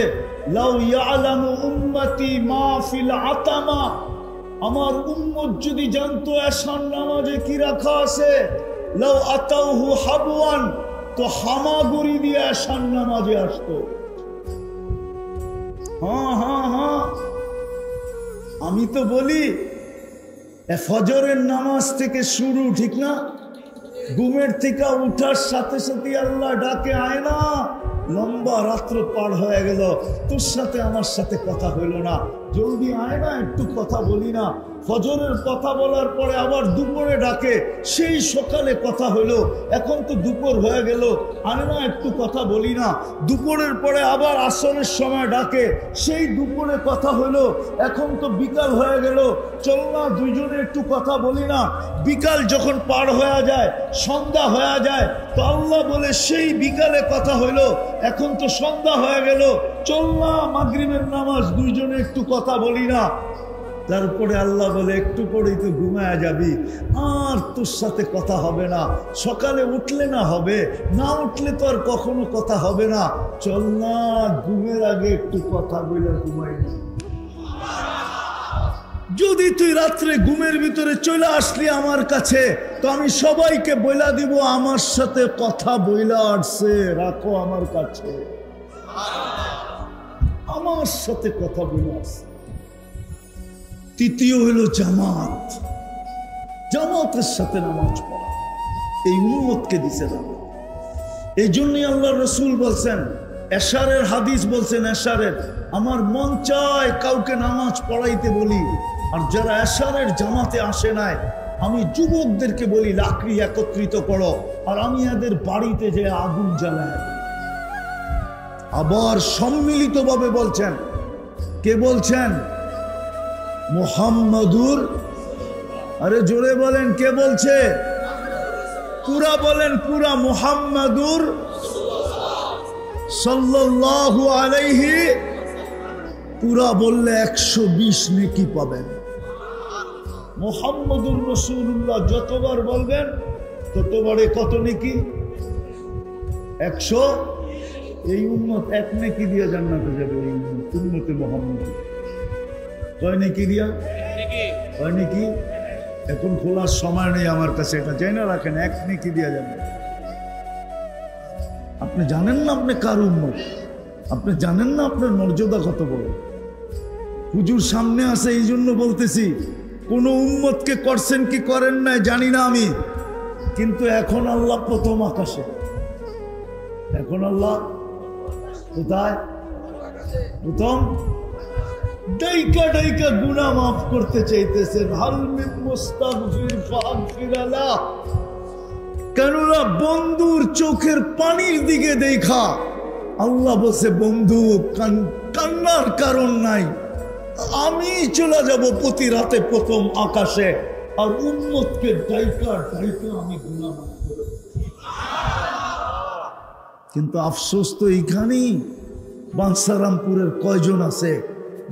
লাউ ইয়ালামু উম্মতি মা ফিল আতামা, আমার উম্মত যদি জানতো এশার নামাজে কি রাখা আছে, লাউ আতাউহু হাবওয়ান, তো হামাগুড়ি দিয়ে এশার নামাজে আসতো। হ্যাঁ হ্যাঁ হ্যাঁ, আমি তো বলি ফজরের নামাজ থেকে শুরু, ঠিক না? ঘুমের থেকে উঠার সাথে সাথে আল্লাহ ডাকে, আয় না, লম্বা রাত্র পার হয়ে গেল, তোর সাথে আমার সাথে কথা হইল না, জলদি আয় না, একটু কথা বলি না। ফজরের কথা বলার পরে আবার দুপুরে ডাকে, সেই সকালে কথা হইল, এখন তো দুপুর হয়ে গেল, আয় না একটু কথা বলি না। দুপুরের পরে আবার আসরের সময় ডাকে, সেই দুপুরে কথা হইল, এখন তো বিকাল হয়ে গেল, চল না দুইজনে একটু কথা বলি না। বিকাল যখন পার হয়ে যায়, সন্ধ্যা হয়ে যায়, তো আল্লাহ বলে সেই বিকালে কথা হইল, এখন তো সন্ধ্যা হয়ে গেল, চল না মাগরিবের নামাজ দুইজনে একটু কথা বলি না। তারপরে আল্লাহ বলে একটু পরেই তো ঘুমায়া যাবি, আর তোর সাথে কথা হবে না, সকালে উঠলে না হবে, না উঠলে তো আর কখনো কথা হবে না, চল না ঘুমের আগে একটু কথা বলে ঘুমাই। যদি তুই রাত্রে ঘুমের ভিতরে চলে আসলি আমার কাছে, তো আমি সবাইকে বইলা দিব আমার সাথে কথা বইলা আসছে, রাখো আমার কাছে, আমার সাথে কথা বইলা আসছে। তৃতীয় হলো জামাত। জামাতের সাথে নামাজ পড়া এই উম্মতকে দিছে না। এই জন্যই আল্লাহ রসুল বলছেন, এশারের হাদিস বলছেন, এশারের আমার মন চায় কাউকে নামাজ পড়াইতে বলি, আর যারা এশারের জামাতে আসে নাই, আমি যুবকদেরকে বলি লাকড়ি একত্রিত করো, আর আমি এদের বাড়িতে যে আগুন জ্বালায়। আবার সম্মিলিতভাবে বলছেন, কে বলছেন? মুহাম্মাদুর, আরে জোরে বলেন, কে বলছে? পুরা বলেন, পুরা, মুহাম্মাদুর সাল্লাল্লাহু আলাইহি, পুরা বললে 120 নেকি পাবেন। মুহাম্মাদুর রাসূলুল্লাহ যতবার বলবেন ততবারে কত নেকি? 100। এই উম্মত 1 নেকি দিয়ে জান্নাতে যাবে। এই উম্মতে মুহাম্মদ কয় নেকি দিয়া? কয় নেকি? এখন খোলার সময় নেই আমার কাছে, এটা জেনে রাখেন, 1 নেকি দিয়া যাবে। আপনি জানেন না আপনি কার উম্মত? আপনি জানেন না আপনার মর্যাদা কত বড়? হুজুর সামনে আছে এই জন্য বলতেছি, কোন উম্মতকে করছেন কি করেন নাই জানি না আমি, কিন্তু এখন আল্লাহ প্রথম আকাশে। এখন আল্লাহ কোথায়? প্রথম। ডাইকা ডাইকা গুনাহ মাফ করতে চাইতেছেন, হাল মিন মুস্তাগফির ফাগফির লাহ। কেননা বন্ধুর চোখের পানির দিকে দেখা আল্লাহ বলছে, বন্ধু কান্নার কারণ নাই, আমি চলে যাব প্রতি রাতে প্রথম আকাশে, আর উম্মতকে ডাইকা ডাইকা আমি গুনাহ মাফ করে কিন্তু আফসোস তো এইখানেই, বাঞ্ছারামপুরের কয়জন আছে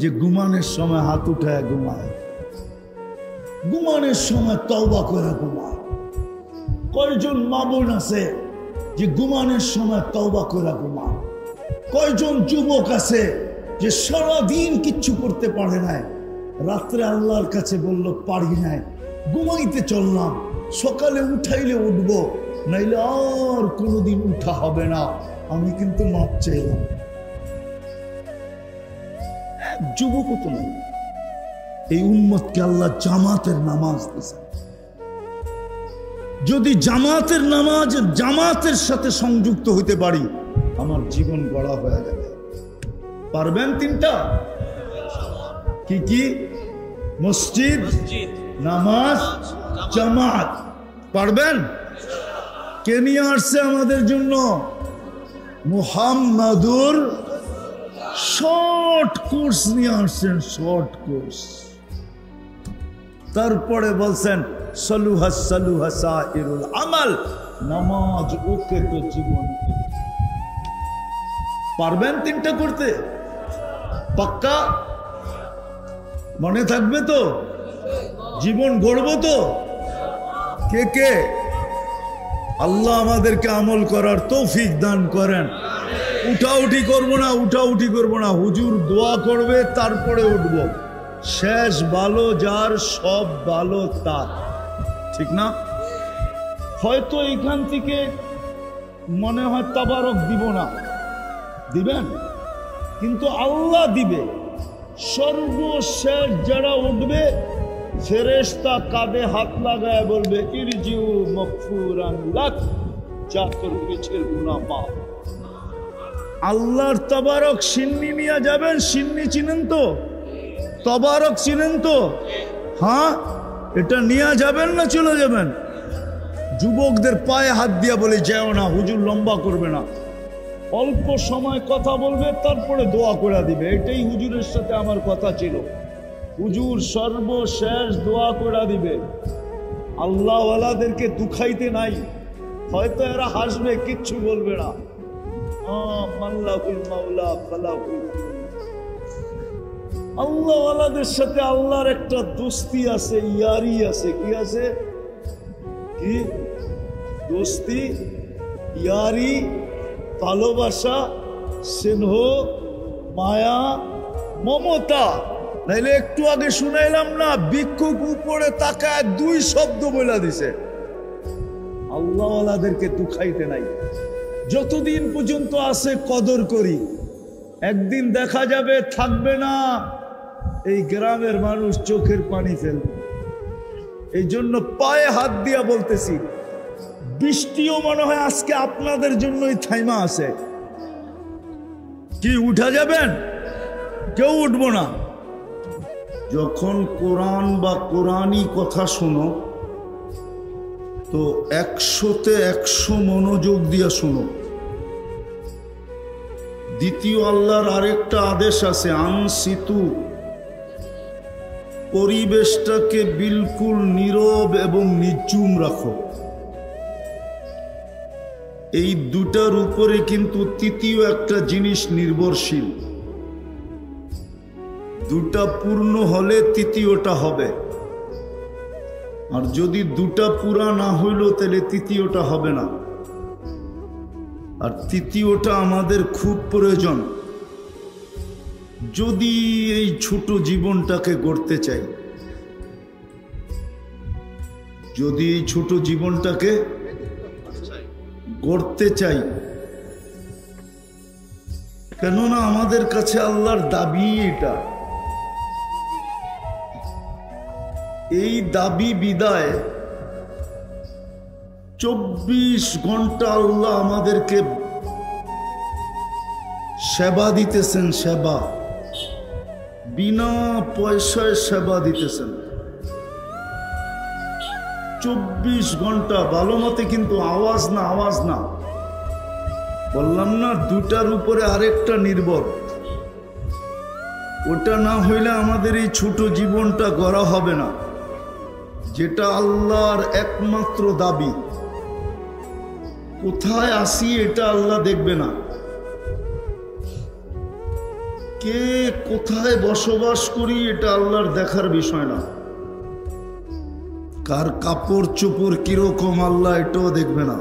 যে ঘুমানোর সময় হাত উঠায় ঘুমায়, ঘুমানোর সময় তওবা করে ঘুমায়? কয়জন মা বোন আছে যে ঘুমানোর সময় তওবা করে ঘুমায়? কয়জন যুবক আছে যে সারাদিন কিচ্ছু করতে পারে নাই, রাত্রে আল্লাহর কাছে বলল পারি নাই, ঘুমাইতে চললাম, সকালে উঠাইলে উঠবো, নাইলে আর কোনোদিন উঠা হবে না, আমি কিন্তু মাপ চাইলাম? যুবকও তো নাই। এই উম্মতকে আল্লাহ জামাতের নামাজ দিয়েছে। যদি জামাতের নামাজ জামাতের সাথে সংযুক্ত হইতে পারি, আমার জীবন গড়া হয়ে যাবে। পারবেন তিনটা? কি কি? মসজিদ, নামাজ, জামাত। পারবেন? কে নিয়ে আসছে আমাদের জন্য? মুহাম্মাদুর শর্ট কোর্স নিয়ে আসছেন, শর্ট কোর্স। তারপরে বলছেন সালুহা সালুহা সাইরুল আমাল, নামাজ ওকে তো জীবন। পারবেন তিনটা করতে? পাক্কা? মনে থাকবে তো? জীবন গড়ব তো? কে কে? আল্লাহ আমাদেরকে আমল করার তৌফিক দান করেন। উঠাউঠি করবো না, উঠাউঠি করবো না, হুজুর দোয়া করবে তারপরে উঠব। শেষ ভালো যার, সব ভালো তার, ঠিক না? হয়তো এইখান থেকে মনে হয় তাবারক দিব না, দিবেন? কিন্তু আল্লাহ দিবে। সর্বশেষ যারা উঠবে, ফেরেশতা কাঁধে হাত লাগায় বলবে ইরজিউ মাগফুরান লাক, যা তোর পিছের গুনাহ মাফ। আল্লাহর তাবারক সিন্নি নিয়ে যাবেন। সিন্নি চিনেন তো? তাবারক চিনেন তো? হ্যাঁ, এটা নিয়ে যাবেন না চলে যাবেন? যুবকদের পায়ে হাত দিয়া বলে যাও না, হুজুর লম্বা করবে না, অল্প সময় কথা বলবে, তারপরে দোয়া করে দিবে। এটাই হুজুরের সাথে আমার কথা ছিল। হুজুর সর্বশেষ দোয়া করে দিবে। আল্লাহওয়ালাদেরকে দুখাইতে নাই। হয়তো এরা হাসবে, কিচ্ছু বলবে না। আল্লাহওয়ালাদের সাথে আল্লাহর একটা দোস্তি আছে, ইয়ারি আছে। কি আছে? কি দোস্তি, ইয়ারি, ভালোবাসা, স্নেহ, মায়া, মমতা। নাইলে একটু আগে শুনাইলাম না, ভিক্ষুক উপরে তাকায় দুই শব্দ বলে দিছে। আল্লাহওয়ালাদেরকে দুখাইতে নাই। যতদিন পর্যন্ত আছে কদর করি, একদিন দেখা যাবে থাকবে না, এই গ্রামের মানুষ চোখের পানি ফেলবে। এই জন্য পায়ে হাত দিয়া বলতেছি, বৃষ্টিও মনে হয় আজকে আপনাদের জন্যই থাইমা আছে। কি উঠা যাবেন? কেউ উঠবো না। যখন কোরআন বা কোরআনী কথা শোনো, তো 100-তে 100 মনোযোগ দিয়া শোনো। দ্বিতীয় আল্লাহর আরেকটা আদেশ আছে, আনসিতু, পরিবেশটাকে বিলকুল নীরব এবং নির্জুম রাখো। এই দুটার উপরে কিন্তু তৃতীয় একটা জিনিস নির্ভরশীল। দুটা পূর্ণ হলে তৃতীয়টা হবে, আর যদি দুটা পুরা না হইল তাহলে তৃতীয়টা হবে না। আর তৃতীয়টা আমাদের খুব প্রয়োজন যদি এই ছোট জীবনটাকে গড়তে চাই। যদি এই ছোট জীবনটাকে গড়তে চাই, কেননা আমাদের কাছে আল্লাহর দাবি এটা। এই দাবি বিদায় 24 ঘন্টা আল্লাহ আমাদেরকে সেবা দিতেছেন। সেবা বিনা পয়সায় সেবা দিতেছেন 24 ঘন্টা। ভালো মতে কিন্তু আওয়াজ না, আওয়াজ না, বললাম না দুটার উপরে আরেকটা নির্ভর। ওটা না হইলে আমাদের এই ছোট জীবনটা গড়া হবে না, যেটা আল্লাহর একমাত্র দাবি। কোথায় আসি এটা আল্লাহ দেখবে না। কে কোথায় বসবাস করি এটা আল্লাহর দেখার বিষয় না। কার কাপড় চোপড় কিরকম আল্লাহ এটাও দেখবে না।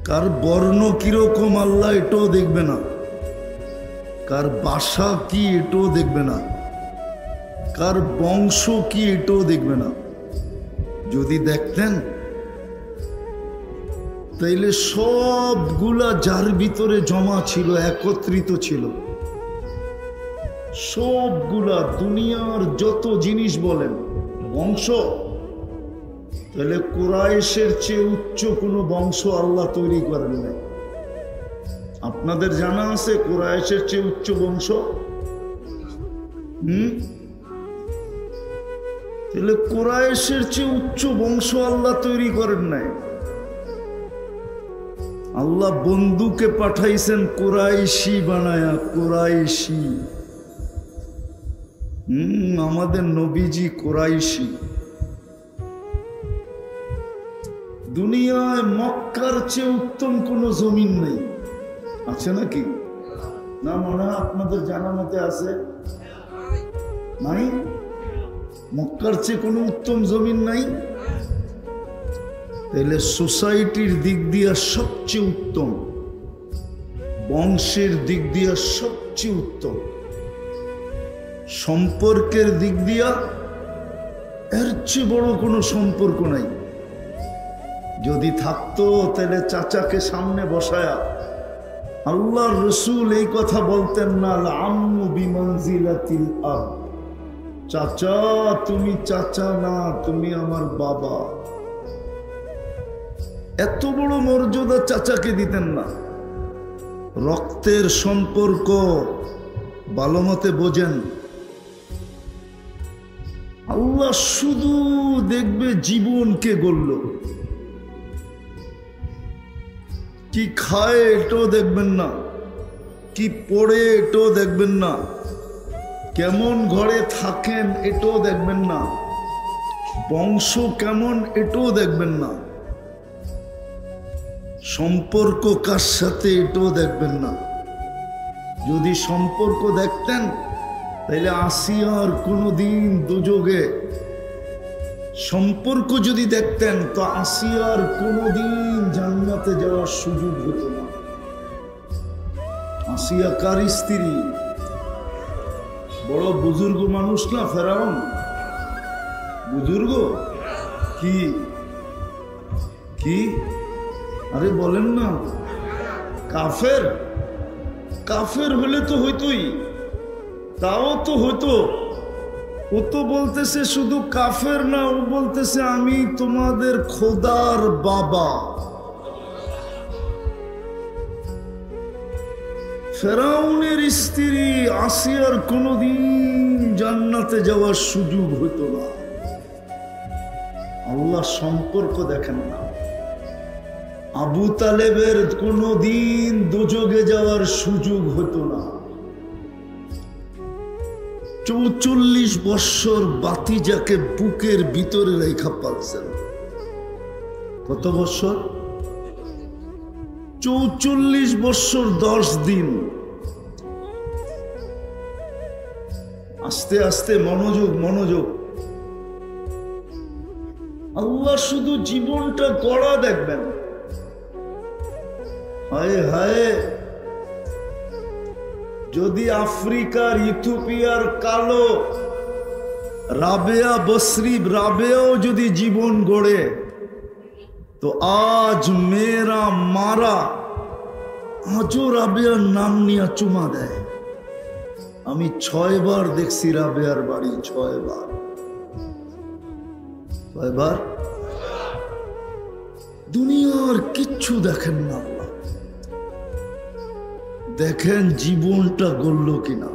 কার বর্ণ কিরকম আল্লাহ এটাও দেখবে না। কার বাসা কি এটাও দেখবে না। কার বংশ কি এটাও দেখবে না। যদি দেখতেন তাইলে সবগুলা যার ভিতরে জমা ছিল, একত্রিত ছিল, সবগুলা দুনিয়ার যত জিনিস বলেন বংশ, তাহলে কুরাইশের চেয়ে উচ্চ কোনো বংশ আল্লাহ তৈরি করেন নাই। আপনাদের জানা আছে কুরাইশের চেয়ে উচ্চ বংশ? তাহলে কুরাইশের চেয়ে উচ্চ বংশ আল্লাহ তৈরি করেন নাই। আল্লাহ বন্ধুকে পাঠাইছেন কুরাইশি বানায়া, কুরাইশি। আমাদের নবীজি কুরাইশি। দুনিয়ায় মক্কার চেয়ে উত্তম কোন জমিন নেই, আছে নাকি? না, মনে হয় আপনাদের জানা মতে আছে, নাই? মক্কার চেয়ে কোনো উত্তম জমিন নাই। তাহলে সোসাইটির দিক দিয়া সবচেয়ে উত্তম, বংশের দিক দিয়া সবচেয়ে উত্তম, সম্পর্কের দিক দিয়া এর চেয়ে বড় কোনো সম্পর্ক নাই। যদি থাকতো তাহলে চাচাকে সামনে বসায়া আল্লাহর রসুল এই কথা বলতেন না, আম্মু বিমানজিলাতিল আব, চাচা তুমি চাচা না, তুমি আমার বাবা। এত বড় মর্যাদা চাচাকে দিতেন না। রক্তের সম্পর্ক ভালো মতে বোঝেন। আল্লাহ শুধু দেখবে জীবনকে গড়ল, কি খায় এটাও দেখবেন না, কি পড়ে এটাও দেখবেন না, কেমন ঘরে থাকেন এটাও দেখবেন না, বংশ কেমন এটাও দেখবেন না, সম্পর্ক কার সাথে এটাও দেখবেন না। যদি সম্পর্ক দেখতেন তাহলে আসিয়ার কোনোদিন দুযোগে, সম্পর্ক যদি দেখতেন তো আসিয়ার কোনোদিন জান্নাতে যাওয়ার সুযোগ হতো না। আসিয়া কার স্ত্রী? বড় বুজুর্গ মানুষ না ফেরাউন? বুজুর্গ কি কি? আরে বলেন না, কাফের? কাফের হলে তো হইতোই, তাও তো হতো। ও তো বলতেছে শুধু কাফের না, ও বলতেছে আমি তোমাদের খোদার বাবা। ফেরাউনের স্ত্রী আসিয়ার কোনোদিন জান্নাতে যাওয়ার সুযোগ হতো না। আল্লাহ সম্পর্ক দেখেন না। আবু তালেবের কোনোদিন দোজগে যাওয়ার সুযোগ হতো না। ৪৪ বৎসর বাতিজাকে বুকের ভিতরে রেখা পালছেন। কত বৎসর? ৪৪ বৎসর ১০ দিন। আস্তে আস্তে মনোযোগ, মনোযোগ। আল্লাহ শুধু জীবনটা গড়া দেখবেন। হায় হায়, যদি আফ্রিকার ইথিওপিয়ার কালো রাবেয়া বসরি, রাবেয়াও যদি জীবন গড়ে, তো আজ মেয়েরা মারা আজও রাবেয়ার নাম নিয়ে চুমা দেয়। আমি ৬ বার দেখছি রাবেয়ার বাড়ি, ৬ বার। ৬ বার। দুনিয়ার কিচ্ছু দেখেন না, দেখেন জীবনটা গড়ল কিনা।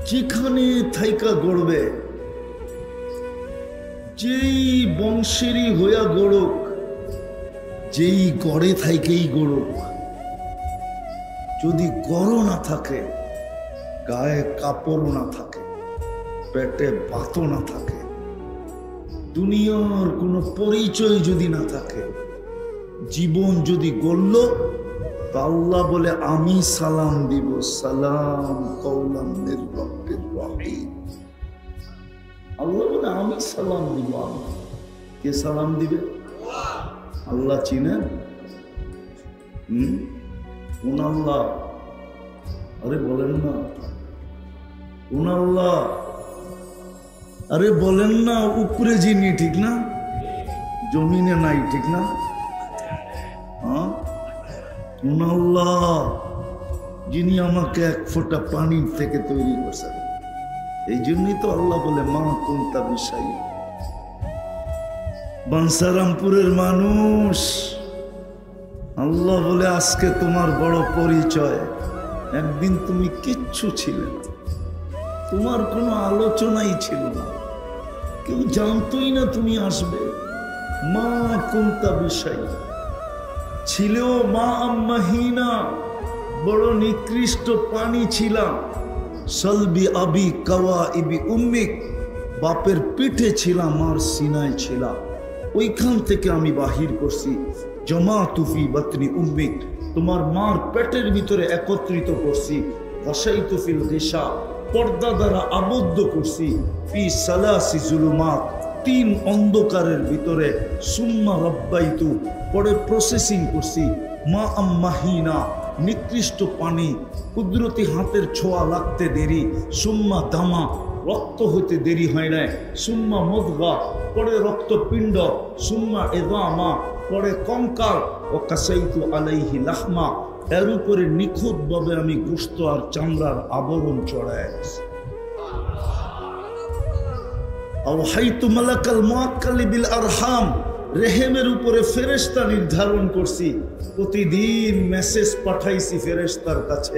যেখানে থাইকা গড়বে, যেই বংশেরই হইয়া গড়ুক, যেই গড়ে থাইকেই গড়ুক, যদি গড় না থাকে, গায়ে কাপড় না থাকে, পেটে ভাতও না থাকে, দুনিয়ার কোনো পরিচয় যদি না থাকে, জীবন যদি গড়ল, তা আল্লাহ বলে আমি সালাম দিব, সালাম কওলাম মির রাব্বির রহিম। আল্লাহ বলে আমি সালাম দিব। কে সালাম দিবে? আল্লাহ চিনেন? কোন আল্লাহ? আরে বলেন না, কোন আল্লাহ? আরে বলেন না, উপরে যিনি, ঠিক না? জমিনে নাই, ঠিক না? হ্যাঁ, কোন আল্লাহ? যিনি আমাকে এক ফোঁটা পানির থেকে তৈরি করছেন। এই জন্যই তো আল্লাহ বলে মা কুনতা বিশাই। বাঞ্ছারামপুরের মানুষ, আল্লাহ বলে আজকে তোমার বড় পরিচয়। একদিন তুমি কিচ্ছু ছিলে না, তোমার কোনো আলোচনাই ছিল না, কেউ জানতোই না তুমি আসবে। মা কুনতা বিশাই, ছিলেও মা আম্মাহিনা, বড় নিকৃষ্ট পানি ছিলাম। সলবি আবি কাওয়া ইবি উম্মিক, বাপের পিঠে ছিলাম, মার সিনায় ছিলাম, ওইখান থেকে আমি বাহির করছি। জমা তুফি বাতনি উম্মিক, তোমার মার পেটের ভিতরে একত্রিত করছি। বসাই তুফিল গিসা, পর্দা দ্বারা আবদ্ধ করছি। ফি সালাসি জুলুমাত, 3 অন্ধকারের ভিতরে। সুম্মা রব্বাইতু, পরে প্রসেসিং করছি। মা আম্মাহিনা, নিকৃষ্ট পানি, কুদরতি হাতের ছোঁয়া লাগতে দেরি। সুম্মা দামা, রক্ত হতে দেরি হয় নাই। সুম্মা মুদগা, পরে রক্তপিণ্ড। সুম্মা ইদামা, পরে কঙ্কাল। ও কাসাইতু আলাইহি লাহমা, এর উপরে নিখুঁতভাবে আমি গোশত আর চামড়ার আবরণ চড়ায়। আওহাইতু মালাকাল মুআক্কালি বিল আরহাম, রেহেমের উপরে ফেরেশতা নির্ধারণ করছি। প্রতিদিন মেসেজ পাঠাইছি ফেরেশতার কাছে,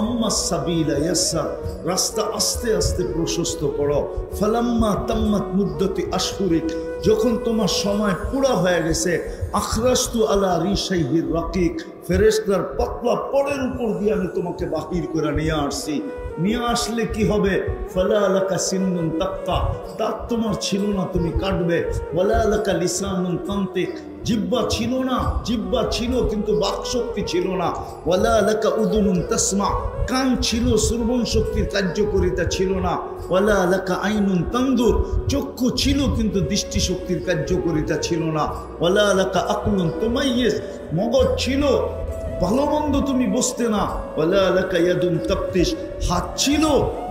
আম্মা সাবিলা ইয়াসসার, রাস্তা আস্তে আস্তে প্রশস্ত করো। ফালাম্মা তাম্মাত মুদ্দতি আশহুরিক, যখন তোমার সময় পুরা হয়ে গেছে। আখরাজতু আলা রিশাইহির রাকিক, ফেরেশতার পাতলা পরের উপর দিয়ে আমি তোমাকে বাহির করে নিয়ে আসছি। নিয়ে আসলে কি হবে? ফালা লাকা সিন্নুন তাক্তা, দাঁত তোমার ছিল না, তুমি কাটবে। ওয়ালা লাকা লিসানুন তান্তিক, জিহ্বা ছিল না, জিহ্বা ছিল কিন্তু বাক শক্তি ছিল না। ওয়ালা লাকা উদুনুন তাসমা, কান ছিল, শ্রবণ শক্তির কার্যকারিতা ছিল না। ওয়ালা লাকা আইনুন তানদুর, চক্ষু ছিল কিন্তু দৃষ্টি শক্তির কার্যকারিতা ছিল না। ওয়ালা লাকা আকলুন তুমাইয়িজ, মগজ ছিল, ভালো মন্দ তুমি বুঝতে না। ওয়ালা লাকা ইয়াদুন তাফতিশ, হাত ছিল,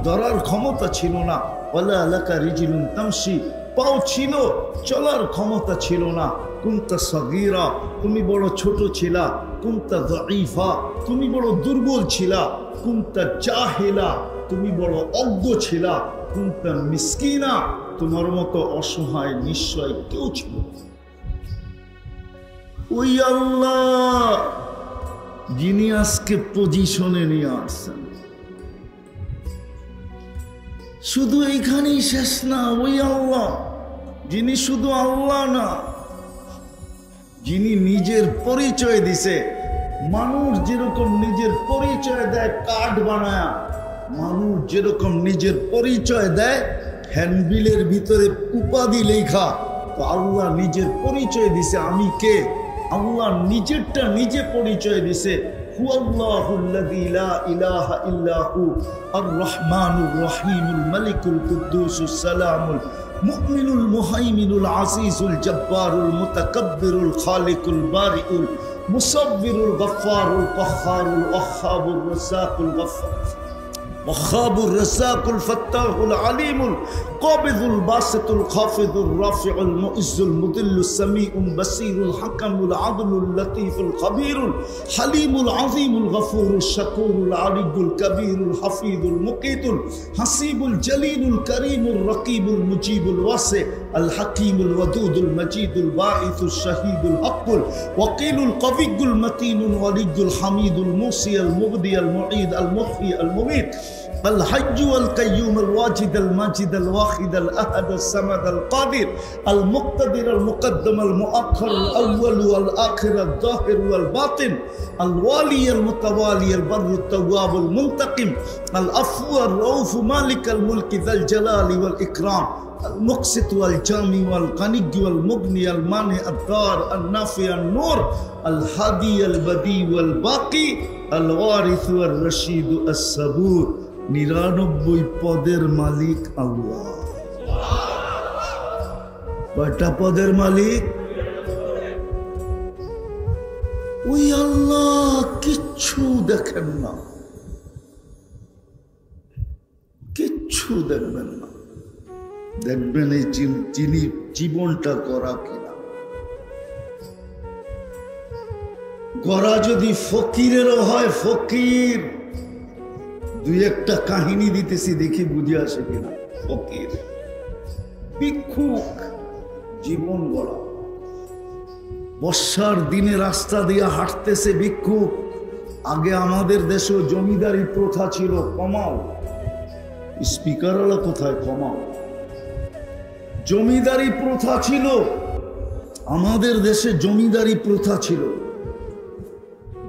ধরার ক্ষমতা ছিল না। ওয়ালা লাকা রিজলুন তামশি, পাও ছিল, চলার ক্ষমতা ছিল না। কুনতা সগীরা, তুমি বড় ছোট ছিলা। কুনতা যায়ীফা, তুমি বড় দুর্বল ছিলা। কুনতা জাহিলা, তুমি বড় অজ্ঞ ছিলা। কুনতা মিসকিনা, তোমার মতো অসহায় নিশ্চয় কেউ ছিল। ওই আল্লাহ যিনি আজকে পজিশনে নিয়ে আসছেন, শুধু এইখানেই শেষ না। ওই আল্লাহ যিনি শুধু আল্লাহ না, যিনি নিজের পরিচয় দিছে। মানুষ যেরকম নিজের পরিচয় দেয় কার্ড বানায়, মানুষ যেরকম নিজের পরিচয় দেয় হ্যান্ডবিলের ভিতরে উপাধি লেখা, তো আল্লাহ নিজের পরিচয় দিছে আমি কে। আল্লাহ নিজেরটা নিজে পরিচয় দিছে। হুয়াল্লাহুল্লাযী লা ইলাহা ইল্লা হু আর রহমানুর রহিমুল মালিকুল কুদ্দুসুস সালামুল মুমিনুল মুহাইমিনুল আজিজুল জব্বারুল মুতাকাব্বিরুল খালিকুল বারিউল মুসাব্বিরুল গফফারুল কহ্হারুল ওয়াহ্হাবুর রাসাকুল গফফার وخاب الرزاق الفتاح العليم القابض الباسط الخافض الرافع المعز المذل السميع البصير الحكم العدل اللطيف الخبير الحليم العظيم الغفور الشكور العلي الكبير الحفيظ المقيت الحسيب الجليل الكريم الرقيب المجيب الواسع الحكيم الودود المجيد الباعث الشهيد الحق الوكيل القوي المتين الولي الحميد الموصي المبدي المعيد المحيي المميت الحج والقيوم الواجد الماجد الواحد الأحد الصمد القادر المقتدر المقدم المؤخر الأول والآخر الظاهر والباطن الوالي المتوالي البر التواب المنتقم العفو الرؤوف مالك الملك ذا الجلال والإكرام المقسط والجامع والغني والمغني المانع الضار النافع النور الهادي البديع والباقي الوارث والرشيد الصبور 99 পদের মালিক আল্লাহ কয়টা পদের মালিক ওই আল্লাহ কিচ্ছু দেখেন না কিচ্ছু দেখবেন না দেখবেন এই যিনি জীবনটা গড়া কিনা গড়া যদি ফকিরেরও হয় ফকির দুই একটা কাহিনী দিতেছি দেখি বুঝে আসে কিনা ফকির ভিক্ষুক জীবন গড়া বর্ষার দিনে রাস্তা দিয়ে হাঁটতেছে ভিক্ষুক আগে আমাদের দেশেও জমিদারি প্রথা ছিল কমাও স্পিকারওয়ালা কোথায় কমাও জমিদারি প্রথা ছিল আমাদের দেশে জমিদারি প্রথা ছিল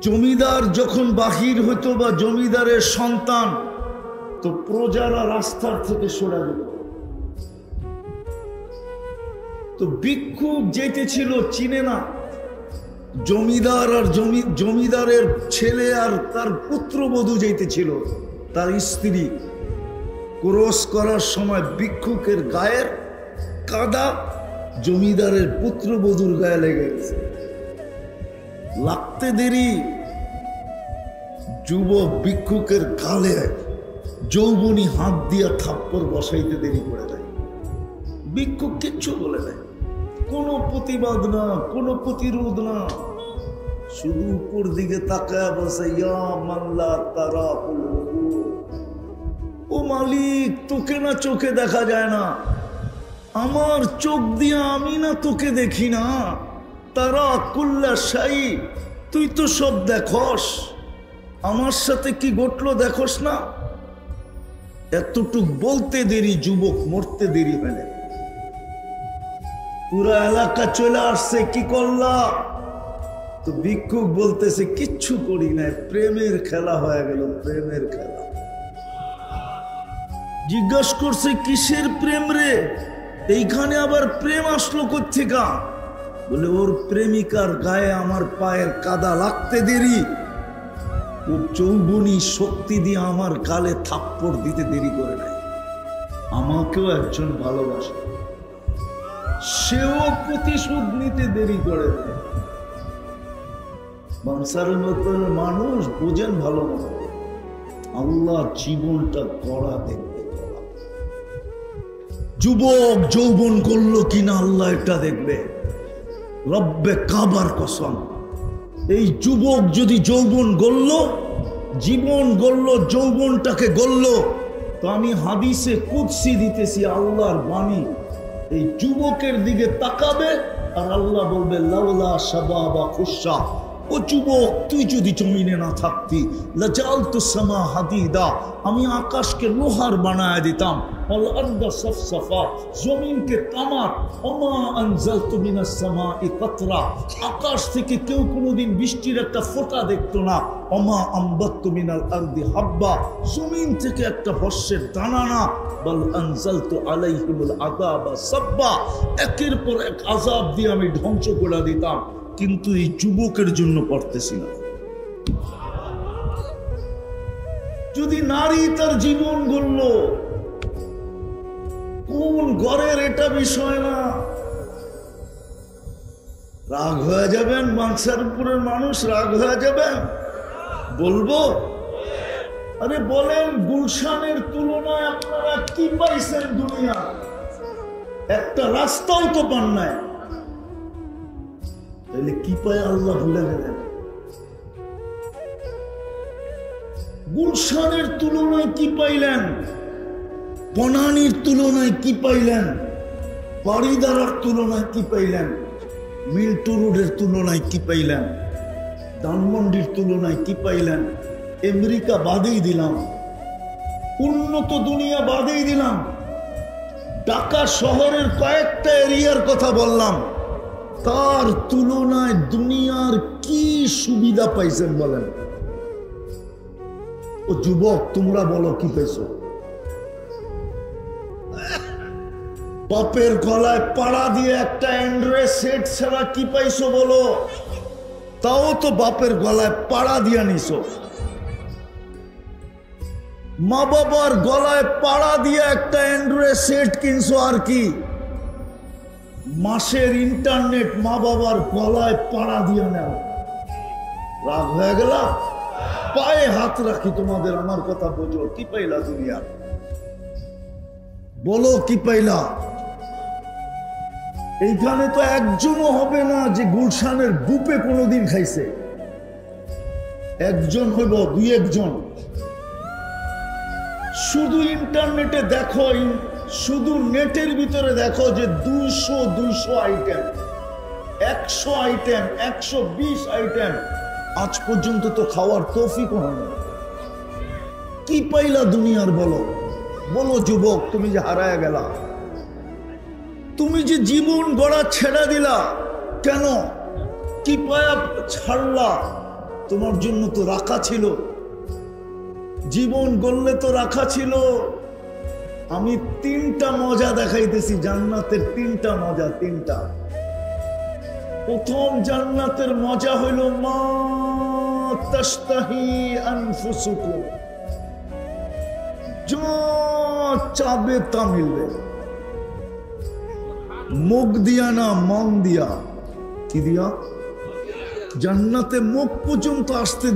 জমিদার যখন বাহির হইতো বা জমিদারের সন্তান তো প্রজারা রাস্তার থেকে সরে যেত তো ভিক্ষুক যেতে ছিল চিনে না জমিদার আর জমিদারের ছেলে আর তার পুত্রবধূ যেতে ছিল তার স্ত্রী ক্রস করার সময় ভিক্ষুকের গায়ের কাদা জমিদারের পুত্রবধূর গায়ে লেগে গেছে লাগতে দেরি যুবক ভিক্ষুকের গালে যৌবনী হাত দিয়া থাপ্পড় বসাইতে দেরি করে দেয় ভিক্ষুক কিচ্ছু বলে দেয় কোনো প্রতিবাদ না কোনো প্রতিরোধ না শুধু উপর দিকে তাকায় বসে ইয়া মাল্লা তারা ও মালিক তোকে না চোখে দেখা যায় না আমার চোখ দিয়ে আমি না তোকে দেখি না তারা কুল্লা শাই তুই তো সব দেখোস আমার সাথে কি ঘটলো দেখোস না এতটুক বলতে দেরি যুবক মরতে দেরি হয় না পুরা এলাকা চলে আসছে কি করলা তো ভিক্ষুক বলতেছে কিচ্ছু করি না প্রেমের খেলা হয়ে গেল প্রেমের খেলা জিজ্ঞাসা করছে কিসের প্রেম রে এইখানে আবার প্রেম আসলো কোত্থেকা বলে ওর প্রেমিকার গায়ে আমার পায়ের কাদা লাগতে দেরি ও যৌবনী শক্তি দিয়ে আমার গালে থাপ্পড় দিতে দেরি করে নাই আমাকেও একজন ভালোবাসে সেও প্রতিশোধ নিতে দেরি করে দেয় বাংসারের মতন মানুষ বোঝেন ভালো মতো আল্লাহ জীবনটা গড়া দেখবে যুবক যৌবন করলো কিনা আল্লাহ এটা দেখবে রব্বে কাবার কসম এই যুবক যদি যৌবন গড়ল জীবন গড়ল যৌবনটাকে গড়ল তো আমি হাদিসে কুদসি দিতেছি আল্লাহর বাণী এই যুবকের দিকে তাকাবে আর আল্লাহ বলবে লাউলা শাবাবা খুশা ও যুবক তুই যদি জমিনে না থাকতি লাজালতু সামা হাদিদা আমি আকাশকে লোহার বানায় দিতাম ওয়াল আরদা সাফসাফা জমিনকে তামার ওমা আনজালতু মিনাস সামাই কাতরা আকাশ থেকে কেউ কোনোদিন বৃষ্টির একটা ফোঁটা দেখতো না ওমা আমবাততু মিনাল আরদি হাব্বা জমিন থেকে একটা বর্ষের দানা না বল আনজালতু আলাইহিমুল আযাবা সাব্বা একের পর এক আযাব দিয়ে আমি ধ্বংস করে দিতাম কিন্তু এই যুবকের জন্য পড়তেছি না যদি নারী তার জীবন গড়ল কোন ঘরের এটা বিষয় না রাগ হয়ে যাবেন বাংসারপুরের মানুষ রাগ হয়ে যাবেন বলবো আরে বলেন গুলশানের তুলনায় আপনারা কি পাইছেন দুনিয়া একটা রাস্তাও তো পান নাই তাহলে কি পায় আল্লাহ ভুলে গেলেন গুলশানের তুলনায় কি পাইলেন বনানীর তুলনায় কি পাইলেন বাড়িদারার তুলনায় কি পাইলেন মিল্টু রোডের তুলনায় কি পাইলেন ধানমন্ডির তুলনায় কি পাইলেন আমেরিকা বাদেই দিলাম উন্নত দুনিয়া বাদেই দিলাম ঢাকা শহরের কয়েকটা এরিয়ার কথা বললাম তার তুলনায় দুনিয়ার কি সুবিধা পাইছেন বলেন ও যুবক তোমরা বলো কি পাইছো বাপের গলায় পাড়া দিয়ে একটা অ্যান্ড্রয়েড সেট ছাড়া কি পাইছো বলো? তাও তো বাপের গলায় পাড়া দিয়া নিছো। মা বাবার গলায় পাড়া দিয়ে একটা অ্যান্ড্রয়েড সেট কিনছো, আর কি মাসের ইন্টারনেট মা বাবার গলায় পাড়া দিয়ে নেও। রাগ হয়ে গেল? পায়ে হাত রাখি তোমাদের, আমার কথা বোঝো। কি পাইলা দুনিয়া? বলো কি পাইলা? এইখানে তো একজনও হবে না যে গুলশানের বুপে কোনোদিন খাইছে। একজন হইব, দুই একজন। শুধু ইন্টারনেটে দেখো, শুধু নেটের ভিতরে দেখো যে 200 আইটেম, 100 আইটেম, 120 আইটেম। আজ পর্যন্ত তো খাওয়ার তৌফিক হয়নি। কি পাইলা দুনিয়ার? বলো বলো যুবক, তুমি যে হারায় গেলা, তুমি যে জীবন গড়া ছেড়ে দিলা কেন? কি পায়া ছাড়লা? তোমার জন্য তো রাখা ছিল, জীবন গড়লে তো রাখা ছিল। আমি 3টা মজা দেখাইতেছি জান্নাতের, 3টা মজা, 3টা। প্রথম জান্নাতের মজা হইল মা তাশতাহি আনফুসুকুম, যা চাবে তা মিলবে। মুখ দিয়া না, মন দিয়া। কি দিয়া? জান্নাতে মুখ পর্যন্ত আসতে